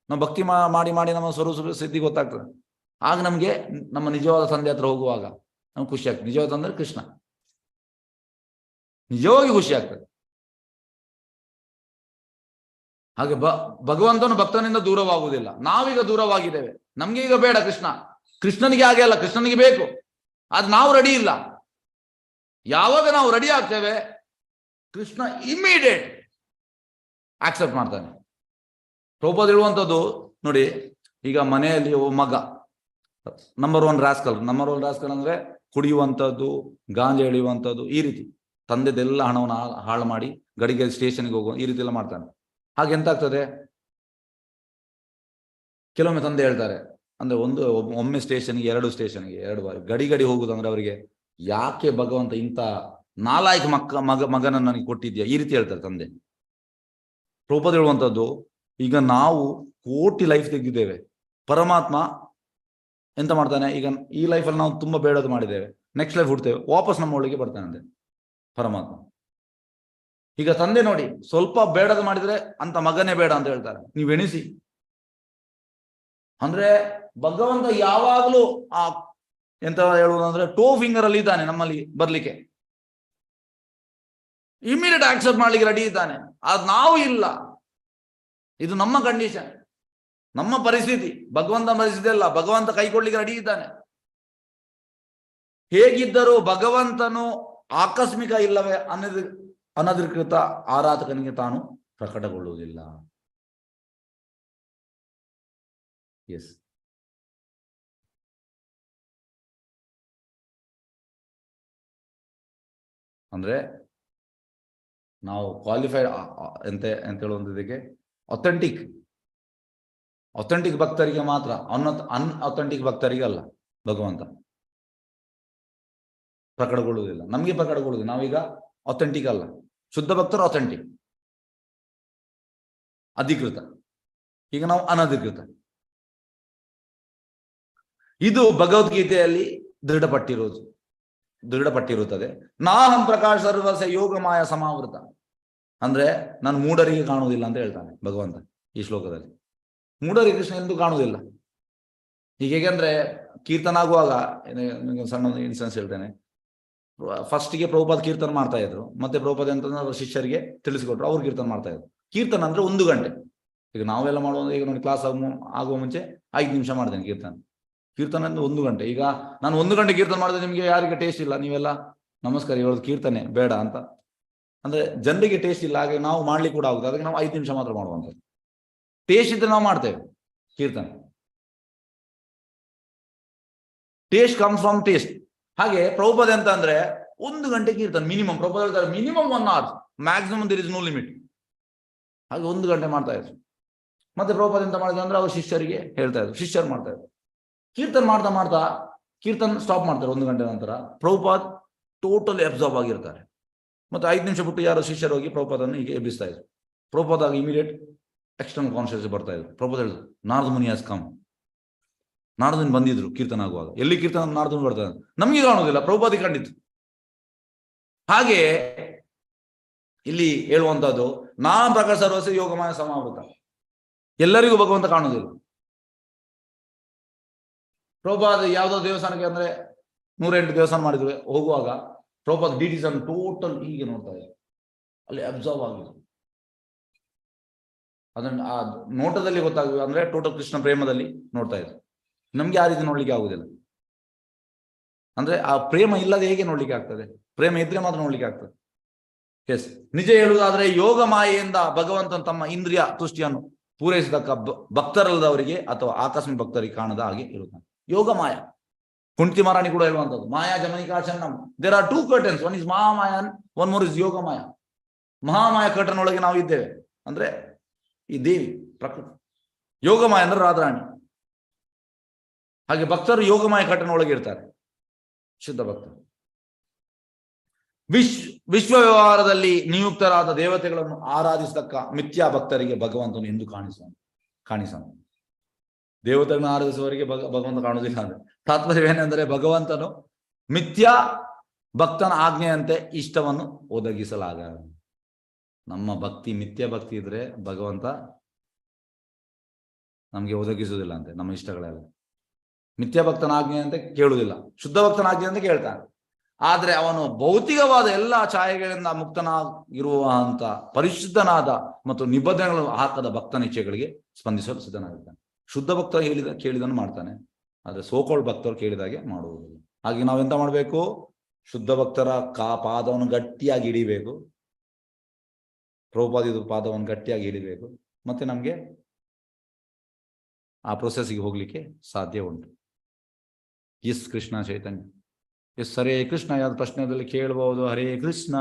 ನಾವು ಭಕ್ತಿ ಮಾಡಿ ಮಾಡಿ ನಮ್ಮ ಸ್ವರೂಪ ಸಿದ್ಧಿ ಗೊತ್ತಾಗ್ತದೆ. ಆಗ ನಮ್ಗೆ ನಮ್ಮ ನಿಜವಾದ ತಂದೆ ಹತ್ರ ಹೋಗುವಾಗ ನಮ್ಗೆ ಖುಷಿ ಆಗ್ತದೆ. ನಿಜವಾದ ತಂದ್ರೆ ಕೃಷ್ಣ, ನಿಜವಾಗಿ ಖುಷಿ ಆಗ್ತದೆ. ಹಾಗೆ ಭಗವಂತನು ಭಕ್ತನಿಂದ ದೂರವಾಗುವುದಿಲ್ಲ. ನಾವೀಗ ದೂರವಾಗಿದ್ದೇವೆ, ನಮ್ಗೆ ಈಗ ಬೇಡ ಕೃಷ್ಣ. ಕೃಷ್ಣನಿಗೆ ಹಾಗೆ ಅಲ್ಲ, ಕೃಷ್ಣನಿಗೆ ಬೇಕು, ಆದ್ರೆ ನಾವು ರೆಡಿ ಇಲ್ಲ. ಯಾವಾಗ ನಾವು ರೆಡಿ ಆಗ್ತೇವೆ ಕೃಷ್ಣ ಇಮಿಡಿಯೇಟ್ ಆಕ್ಸೆಪ್ಟ್ ಮಾಡ್ತಾನೆ. ಪ್ರಭುಪಾದ ಹೇಳುವಂಥದ್ದು ನೋಡಿ, ಈಗ ಮನೆಯಲ್ಲಿ ಮಗ ನಂಬರ್ ಒನ್ ರಾಸ್ಕಲ್ ಅಂದ್ರೆ ಕುಡಿಯುವಂಥದ್ದು, ಗಾಂಜಾ ಎಳೆಯುವಂಥದ್ದು, ಈ ರೀತಿ ತಂದೆದೆಲ್ಲ ಹಣವನ್ನು ಹಾಳು ಮಾಡಿ ಗಡಿಗೆ ಸ್ಟೇಷನ್ಗೆ ಹೋಗುವ ಈ ರೀತಿ ಎಲ್ಲ ಮಾಡ್ತಾನೆ. ಹಾಗೆ ಎಂತಾಗ್ತದೆ, ಕೆಲವೊಮ್ಮೆ ತಂದೆ ಹೇಳ್ತಾರೆ ಅಂದ್ರೆ ಒಮ್ಮೆ ಸ್ಟೇಷನ್ಗೆ 2 ಸ್ಟೇಷನ್ಗೆ 2 ಬಾರಿ ಗಡಿ ಹೋಗುದಂದ್ರೆ ಅವರಿಗೆ ಯಾಕೆ ಭಗವಂತ ಇಂಥ ನಾಲಾಯಕ ಮಗನನ್ನು ನನಗೆ ಕೊಟ್ಟಿದ್ಯಾ, ಈ ರೀತಿ ಹೇಳ್ತಾರೆ ತಂದೆ. ಪ್ರಭುಪಾದ ಹೇಳುವಂಥದ್ದು, ಈಗ ನಾವು ಕೋಟಿ ಲೈಫ್ ತೆಗೆದಿದ್ದೇವೆ, ಪರಮಾತ್ಮ ಎಂತ ಮಾಡ್ತಾನೆ, ಈಗ ಈ ಲೈಫಲ್ಲಿ ನಾವು ತುಂಬಾ ಬೇಡದು ಮಾಡಿದ್ದೇವೆ, ನೆಕ್ಸ್ಟ್ ಲೈಫ್ ಹುಡ್ತೇವೆ, ವಾಪಸ್ ನಮ್ಮ ಒಳಗೆ ಬರ್ತಾನಂತೆ ಪರಮಾತ್ಮ. ಈಗ ತಂದೆ ನೋಡಿ, ಸ್ವಲ್ಪ ಬೇಡದು ಮಾಡಿದ್ರೆ ಅಂತ ಮಗನೇ ಬೇಡ ಅಂತ ಹೇಳ್ತಾರೆ. ನೀವು ಎಣಿಸಿ, ಅಂದ್ರೆ ಭಗವಂತ ಯಾವಾಗಲೂ ಆ ಎಂತ ಹೇಳುವುದಂದ್ರೆ ಟೋ ಫಿಂಗರ್ ಅಲ್ಲಿ ಇದ್ದಾನೆ ನಮ್ಮಲ್ಲಿ ಬರ್ಲಿಕ್ಕೆ, ಇಮಿಡಿಯೇಟ್ ಆಕ್ಸೆಪ್ಟ್ ಮಾಡ್ಲಿಕ್ಕೆ ರೆಡಿ ಇದ್ದಾನೆ. ಆದ್ ನಾವು ಇಲ್ಲ, ಇದು ನಮ್ಮ ಕಂಡೀಷನ್, ನಮ್ಮ ಪರಿಸ್ಥಿತಿ. ಭಗವಂತ ಪರಿಸ್ಥಿತಿ ಅಲ್ಲ, ಭಗವಂತ ಕೈ ಕೊಡ್ಲಿಕ್ಕೆ ರೆಡಿ ಇದ್ದಾನೆ. ಹೇಗಿದ್ದರೂ ಭಗವಂತನು ಆಕಸ್ಮಿಕ ಇಲ್ಲವೇ ಅನಧಿಕೃತ ಆರಾಧಕನಿಗೆ ತಾನು ಪ್ರಕಟಗೊಳ್ಳುವುದಿಲ್ಲ. ಎಸ್, ಅಂದ್ರೆ ನಾವು ಕ್ವಾಲಿಫೈಡ್ ಎಂತ ಹೇಳುವಂಥದ್ದಕ್ಕೆ ಅಥೆಂಟಿಕ್ ಭಕ್ತರಿಗೆ ಮಾತ್ರ, ಅನ್ಅಥೆಂಟಿಕ್ ಭಕ್ತರಿಗೆ ಅಲ್ಲ ಭಗವಂತ ಪ್ರಕಟಗೊಳ್ಳುವುದಿಲ್ಲ. ನಮಗೆ ಪ್ರಕಟಗೊಳ್ಳುವುದಿಲ್ಲ. ನಾವೀಗ ಅಥೆಂಟಿಕ್ ಅಲ್ಲ, ಶುದ್ಧ ಭಕ್ತರು ಅಥೆಂಟಿಕ್, ಅಧಿಕೃತ. ಈಗ ನಾವು ಅನಧಿಕೃತ. ಇದು ಭಗವದ್ಗೀತೆಯಲ್ಲಿ ದೃಢಪಟ್ಟಿರುತ್ತದೆ. ನಾಹಂ ಪ್ರಕಾಶ ಸರ್ವಸ್ಯ ಯೋಗಮಾಯ ಸಮಾವೃತ, ಅಂದ್ರೆ ನಾನು ಮೂಢರಿಗೆ ಕಾಣುವುದಿಲ್ಲ ಅಂತ ಹೇಳ್ತಾನೆ ಭಗವಂತ ಈ ಶ್ಲೋಕದಲ್ಲಿ. ಮೂಢರಿಗೆ ಕೃಷ್ಣ ಎಂದು ಕಾಣುವುದಿಲ್ಲ. ಹೀಗೆಂದ್ರೆ ಕೀರ್ತನ ಆಗುವಾಗ ಸಣ್ಣ ಇನ್ಸಿಡೆನ್ಸ್ ಹೇಳ್ತೇನೆ. ಫಸ್ಟಿಗೆ ಪ್ರಭುಪಾದ ಕೀರ್ತನ ಮಾಡ್ತಾ ಇದ್ರು, ಮತ್ತೆ ಪ್ರಭುಪಾದ ಅಂತಂದ್ರೆ ಶಿಷ್ಯರಿಗೆ ತಿಳಿಸಿಕೊಟ್ರು, ಅವ್ರು ಕೀರ್ತನ ಮಾಡ್ತಾ ಇದ್ರು. ಕೀರ್ತನ ಅಂದ್ರೆ 1 ಗಂಟೆ. ಈಗ ನಾವೆಲ್ಲ ಮಾಡುವ, ಈಗ ನೋಡಿ ಕ್ಲಾಸ್ ಆಗುವ ಮುಂಚೆ 5 ನಿಮಿಷ ಮಾಡ್ತೇನೆ ಕೀರ್ತನ ಅಂದ್ರೆ 1 ಗಂಟೆ. ಈಗ ನಾನು 1 ಗಂಟೆ ಕೀರ್ತನ ಮಾಡಿದ್ರೆ ನಿಮ್ಗೆ ಯಾರಿಗೆ ಟೇಸ್ಟ್ ಇಲ್ಲ, ನೀವೆಲ್ಲ ನಮಸ್ಕಾರ ಇವ್ರದ್ದು ಕೀರ್ತನೆ ಬೇಡ ಅಂತ ಅಂದ್ರೆ ಜನರಿಗೆ ಟೇಸ್ಟ್ ಇಲ್ಲ. ಹಾಗೆ ನಾವು ಮಾಡ್ಲಿಕ್ಕೆ ಕೂಡ ಆಗುದು, ಅದಕ್ಕೆ ನಾವು 5 ನಿಮಿಷ ಮಾತ್ರ ಮಾಡುವಂಥದ್ದು. ಟೇಸ್ಟ್ ಇದ್ರೆ ನಾವು ಮಾಡ್ತೇವೆ ಕೀರ್ತನೆ. Taste comes from taste. ಹಾಗೆ ಪ್ರಭುಪಾದ ಅಂತ ಅಂದ್ರೆ 1 ಗಂಟೆ ಕೀರ್ತನೆ ಮಿನಿಮಮ್. ಪ್ರಭುಪಾದ ಹೇಳ್ತಾರೆ minimum 1 hour, maximum there is no limit. ಹಾಗೆ 1 ಗಂಟೆ ಮಾಡ್ತಾ ಇದ್ರು. ಮತ್ತೆ ಪ್ರಭುಪಾದ ಎಂತ ಮಾಡಿದ್ರು ಅಂದ್ರೆ ಅವ್ರು ಶಿಷ್ಯರಿಗೆ ಹೇಳ್ತಾ ಇದ್ರು, ಶಿಷ್ಯರು ಮಾಡ್ತಾ ಇದ್ರು. ಕೀರ್ತನ್ ಮಾಡ್ತಾ ಕೀರ್ತನ್ ಸ್ಟಾಪ್ ಮಾಡ್ತಾರೆ 1 ಗಂಟೆ ನಂತರ. ಪ್ರಭುಪಾದ್ ಟೋಟಲಿ ಅಬ್ಸಾರ್ಬ್ ಆಗಿರ್ತಾರೆ. ಮತ್ತೆ 5 ನಿಮಿಷ ಬಿಟ್ಟು ಯಾರೋ ಶಿಷ್ಯರು ಹೋಗಿ ಪ್ರಭುಪಾದನ್ನು ಹೀಗೆ ಎಬ್ಬಿಸ್ತಾ ಇದ್ರು. ಪ್ರಭುಪಾದಾಗ ಇಮಿಡಿಯೇಟ್ ಎಕ್ಸ್ಟರ್ನಲ್ ಕಾನ್ಶಿಯಸ್ ಬರ್ತಾ ಇದ್ರು. ಪ್ರಭುಪಾದ ಹೇಳಿದ್ರು ನಾರದ ಮುನಿ ಹ್ಯಾಸ್ ಕಮ್. ನಾರದನ್ ಬಂದಿದ್ರು ಕೀರ್ತನ ಆಗುವಾಗ. ಎಲ್ಲಿ ಕೀರ್ತನ ನಾರದನ್ ಬರ್ತಾರೆ, ನಮ್ಗೆ ಕಾಣುವುದಿಲ್ಲ, ಪ್ರಭುಪಾದಿ ಕಂಡಿತ್ತು. ಹಾಗೆ ಇಲ್ಲಿ ಹೇಳುವಂತಹದ್ದು ನಾಮ ಪ್ರಕಾಶ ಸರ್ವಸ್ಯ ಯೋಗಮಾಯ ಸಮಾವೃತ. ಎಲ್ಲರಿಗೂ ಭಗವಂತ ಕಾಣುವುದಿಲ್ಲ. ಪ್ರಭುಪಾದ ಯಾವುದೋ ದೇವಸ್ಥಾನಕ್ಕೆ ಅಂದ್ರೆ 108 ದೇವಸ್ಥಾನ ಮಾಡಿದ್ವಿ, ಹೋಗುವಾಗ ಪ್ರಭುಪಾದ ಡಿಟೀಸ್ ಅನ್ನು ಟೋಟಲ್ ಹೀಗೆ ನೋಡ್ತಾ ಇದ್ರು, ಅಲ್ಲಿ ಅಬ್ಸರ್ವ್ ಆಗಿದೆ. ಅದನ್ನ ಆ ನೋಟದಲ್ಲಿ ಗೊತ್ತಾಗ ಅಂದ್ರೆ ಟೋಟಲ್ ಕೃಷ್ಣ ಪ್ರೇಮದಲ್ಲಿ ನೋಡ್ತಾ ಇದ್ರು. ನಮ್ಗೆ ಆ ರೀತಿ ನೋಡ್ಲಿಕ್ಕೆ ಆಗುದಿಲ್ಲ. ಅಂದ್ರೆ ಆ ಪ್ರೇಮ ಇಲ್ಲದೆ ಹೇಗೆ ನೋಡ್ಲಿಕ್ಕೆ ಆಗ್ತದೆ? ಪ್ರೇಮ ಇದ್ರೆ ಮಾತ್ರ ನೋಡ್ಲಿಕ್ಕೆ ಆಗ್ತದೆ. ಎಸ್, ನಿಜ ಹೇಳುವುದಾದ್ರೆ ಯೋಗ ಮಾಯೆಯಿಂದ ಭಗವಂತನ ತಮ್ಮ ಇಂದ್ರಿಯ ತುಷ್ಟಿಯನ್ನು ಪೂರೈಸಿದಕ್ಕ ಭಕ್ತರಲ್ಲದವರಿಗೆ ಅಥವಾ ಆಕಸ್ಮಿಕ ಭಕ್ತರಿಗೆ ಕಾಣದ ಹಾಗೆ ಇರುತ್ತಾನೆ ಯೋಗ ಮಾಯ. ಕುಂತಿ ಮಹಾರಾಣಿ ಕೂಡ ಹೇಳುವಂಥದ್ದು ಮಾಯಾ ಜಮನಿಕಾಚರಣಂ. There are 2 curtains, one is Mahamaya, one more is Yogamaya. Mahamaya curtain ಒಳಗೆ ನಾವು ಇದ್ದೇವೆ, ಅಂದ್ರೆ ಈ ದೇವಿ ಪ್ರಕೃತಿ. ಯೋಗಮಾಯ ಅಂದ್ರೆ ರಾಧಾರಾಣಿ. ಹಾಗೆ ಭಕ್ತರು ಯೋಗಮಾಯ ಕರ್ಟನ್ ಒಳಗೆ ಇರ್ತಾರೆ, ಶುದ್ಧ ಭಕ್ತರು. ವಿಶ್ವ ವ್ಯವಹಾರದಲ್ಲಿ ನಿಯುಕ್ತರಾದ ದೇವತೆಗಳನ್ನು ಆರಾಧಿಸತಕ್ಕ ಮಿಥ್ಯಾ ಭಕ್ತರಿಗೆ ಭಗವಂತನು ಎಂದು ಕಾಣಿಸೋಣ. ದೇವತೆಗಳನ್ನ ಆರಾಧಿಸುವವರಿಗೆ ಭಗವಂತ ಕಾಣುವುದಿಲ್ಲ ಅಂದ್ರೆ ತಾತ್ಪರ್ಯವೇನೆಂದರೆ ಭಗವಂತನು ಮಿಥ್ಯಾ ಭಕ್ತನ ಆಜ್ಞೆಯಂತೆ ಇಷ್ಟವನ್ನು ಒದಗಿಸಲಾಗ. ನಮ್ಮ ಭಕ್ತಿ ಮಿಥ್ಯಾ ಭಕ್ತಿ ಇದ್ರೆ ಭಗವಂತ ನಮ್ಗೆ ಒದಗಿಸುವುದಿಲ್ಲ ಅಂತೆ ನಮ್ಮ ಇಷ್ಟಗಳೆಲ್ಲ. ಮಿಥ್ಯಾ ಭಕ್ತನ ಆಜ್ಞೆಯಂತೆ ಕೇಳುವುದಿಲ್ಲ, ಶುದ್ಧ ಭಕ್ತನ ಆಜ್ಞೆಯಂತೆ ಕೇಳ್ತಾನೆ. ಆದ್ರೆ ಅವನು ಭೌತಿಕವಾದ ಎಲ್ಲ ಛಾಯೆಗಳಿಂದ ಮುಕ್ತನಾಗಿರುವ ಅಂತ ಪರಿಶುದ್ಧನಾದ ಮತ್ತು ನಿಬಂಧನೆಗಳು ಹಾಕದ ಭಕ್ತನ ಇಚ್ಛೆಗಳಿಗೆ ಸ್ಪಂದಿಸಲು ಸಿದ್ಧನಾಗಿರ್ತಾನೆ. ಶುದ್ಧ ಭಕ್ತ ಕೇಳಿದನ್ನು ಮಾಡ್ತಾನೆ, ಆದ್ರೆ ಸೋಕೋಳ್ ಭಕ್ತರು ಕೇಳಿದಾಗೆ ಮಾಡುವುದಿಲ್ಲ. ಹಾಗೆ ನಾವೆಂತ ಮಾಡ್ಬೇಕು? ಶುದ್ಧ ಭಕ್ತರ ಪಾದವನ್ನು ಗಟ್ಟಿಯಾಗಿ ಹಿಡಿಬೇಕು, ಪ್ರಭುಪಾದಿದು ಪಾದವನ್ನು ಗಟ್ಟಿಯಾಗಿ ಹಿಡಿಬೇಕು, ಮತ್ತೆ ನಮ್ಗೆ ಆ ಪ್ರೊಸೆಸ್ಗೆ ಹೋಗ್ಲಿಕ್ಕೆ ಸಾಧ್ಯ ಉಂಟು. ಎಸ್ ಕೃಷ್ಣ ಚೈತನ್ಯ. ಎಸ್ ಹರೇ ಕೃಷ್ಣ. ಯಾವ್ದು ಪ್ರಶ್ನೆಯಲ್ಲಿ ಕೇಳಬಹುದು? ಹರೇ ಕೃಷ್ಣ.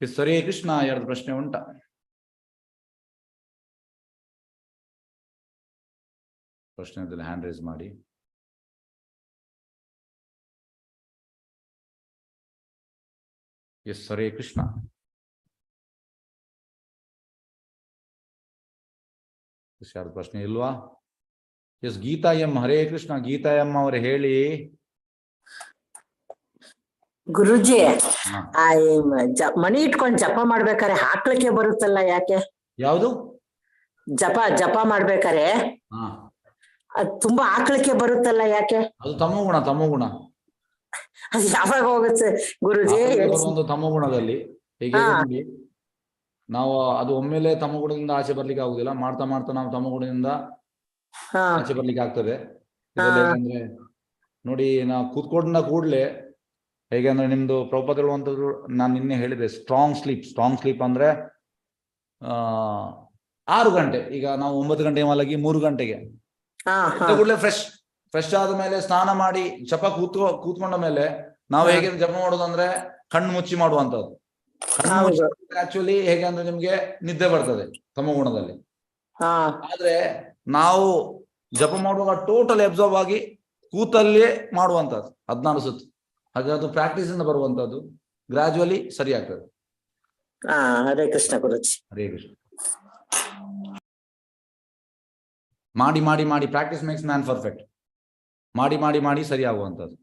ಎಸ್ ಹರೇ ಕೃಷ್ಣ. ಯಾರ್ದು ಪ್ರಶ್ನೆ ಉಂಟಾ? ಪ್ರಶ್ನೆಯಲ್ಲಿ ಹ್ಯಾಂಡ್ ರೈಸ್ ಮಾಡಿ. ಎಸ್ ಹರೇ ಕೃಷ್ಣ. ಯಾರ್ದು ಪ್ರಶ್ನೆ ಇಲ್ವಾ? Yes Geeta M. Hare Krishna. Geeta M ಅವರು ಹೇಳಿ. ಗುರುಜಿ, ಹಾ. ಮಣಿ ಇಟ್ಕೊಂಡ್ ಜಪ ಮಾಡ್ಬೇಕಾರೆ ಹಾಕ್ಲಿಕ್ಕೆ ಬರುತ್ತಲ್ಲ, ಯಾಕೆ? ಯಾವುದು? ಜಪ ಮಾಡ್ಬೇಕಾರೆ ಹಾ, ಅದ್ ತುಂಬಾ ಹಾಕ್ಲಿಕ್ಕೆ ಬರುತ್ತಲ್ಲ, ಯಾಕೆ? ಅದು ತಮೋಗುಣ. ತಮೋಗುಣ ಅದ್ ಯಾವಾಗ ಹೋಗುತ್ತೆ ಗುರುಜಿ? ಒಂದು ತಮೋಗುಣದಲ್ಲಿ ಹೀಗೆ ನೋಡಿ, ನಾವು ಅದು ಒಮ್ಮೆಲೆ ತಮಗುಣದಿಂದ ಆಚೆ ಬರ್ಲಿಕ್ಕೆ ಆಗುದಿಲ್ಲ. ಮಾಡ್ತಾ ಮಾಡ್ತಾ ನಾವು ತಮಗುಣದಿಂದ ಹಾ ಆಚೆ ಬರ್ಲಿಕ್ಕೆ ಆಗ್ತದೆ. ಇದ್ರಲ್ಲಿ ಹೇಗಂದ್ರೆ ನೋಡಿ, ನಾವು ಕೂತ್ಕೊಂಡ ಕೂಡ್ಲೆ ಹೇಗೆ ಅಂದ್ರೆ ನಿಮ್ದು ಪ್ರಭುಪಾದ ಹೇಳುವಂಥದ್ದು ನಾನು ನಿನ್ನೆ ಹೇಳಿದೆ, ಸ್ಟ್ರಾಂಗ್ ಸ್ಲೀಪ್. ಸ್ಟ್ರಾಂಗ್ ಸ್ಲೀಪ್ ಅಂದ್ರೆ 6 ಗಂಟೆ. ಈಗ ನಾವು 9 ಗಂಟೆ ಮಲಗಿ 3 ಗಂಟೆಗೆ ಕೂಡಲೇ ಫ್ರೆಶ್ ಆದ ಮೇಲೆ ಸ್ನಾನ ಮಾಡಿ ಜಪ ಕೂತ್ಕೊಂಡ ಮೇಲೆ ನಾವು ಹೇಗೆ ಜಪ ಮಾಡೋದಂದ್ರೆ ಕಣ್ಣು ಮುಚ್ಚಿ ಮಾಡುವಂತದ್ದು. ಆಕ್ಚುಲಿ ಹೇಗೆ ಅಂದ್ರೆ ನಿಮ್ಗೆ ನಿದ್ದೆ ಬರ್ತದೆ ತಮಗುಣದಲ್ಲಿ. ಆದ್ರೆ ನಾವು ಜಪ ಮಾಡುವಾಗ ಟೋಟಲ್ ಅಬ್ಸರ್ವ್ ಆಗಿ ಕೂತಲ್ಲೇ ಮಾಡುವಂತದ್ದು 14 ಸುತ್ತು. ಹಾಗೆ ಅದು ಪ್ರಾಕ್ಟೀಸ್ ಇಂದ ಬರುವಂತದ್ದು. ಗ್ರಾಜುವಲಿ ಸರಿ ಆಗ್ತದೆ. ಹರೇ ಕೃಷ್ಣ ಗುರುಜಿ. ಹರೇ ಕೃಷ್ಣ. ಮಾಡಿ ಮಾಡಿ ಮಾಡಿ ಪ್ರಾಕ್ಟೀಸ್ ಮೇಕ್ಸ್ ಮ್ಯಾನ್ ಪರ್ಫೆಕ್ಟ್. ಮಾಡಿ ಮಾಡಿ ಮಾಡಿ ಸರಿ ಆಗುವಂಥದ್ದು.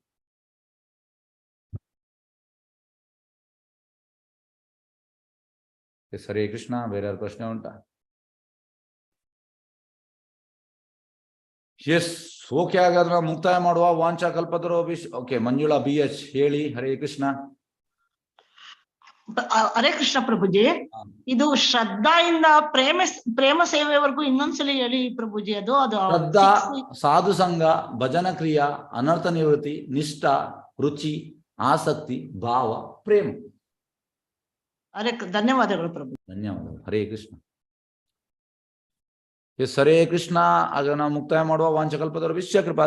ಹರೇ ಕೃಷ್ಣ. ಬೇರೆ ಯಾರು ಪ್ರಶ್ನೆ ಉಂಟಾ? Yes okay. ಹಾಗಾದ್ರೆ ನಾವು ಮುಕ್ತಾಯ ಮಾಡುವ. ವಾಂಚಾ ಕಲ್ಪತರು. ಓಕೆ, ಮಂಜುಳಾ BH ಹೇಳಿ. ಹರೇ ಕೃಷ್ಣ. ಹರೇ ಕೃಷ್ಣ ಪ್ರಭುಜಿ. ಇದು ಶ್ರದ್ಧಾಯಿಂದ ಪ್ರೇಮ ಸೇವೆವರೆಗೂ ಇನ್ನೊಂದ್ಸಲಿ ಹೇಳಿ ಪ್ರಭುಜಿ. ಅದು ಶ್ರದ್ಧಾ, ಸಾಧು ಸಂಘ, ಭಜನ ಕ್ರಿಯಾ, ಅನರ್ಥ ನಿವೃತ್ತಿ, ನಿಷ್ಠ, ರುಚಿ, ಆಸಕ್ತಿ, ಭಾವ, ಪ್ರೇಮ. ಧನ್ಯವಾದಗಳು ಪ್ರಭು. ಧನ್ಯವಾದಗಳು. ಹರೇ ಕೃಷ್ಣ. ಎಸ್ ಹರೇ ಕೃಷ್ಣ. ಆಗ ನಾವು ಮುಕ್ತಾಯ ಮಾಡುವ. ವಾಂಚಕಲ್ಪತರು ವಿಶ್ವ ಕೃಪಾ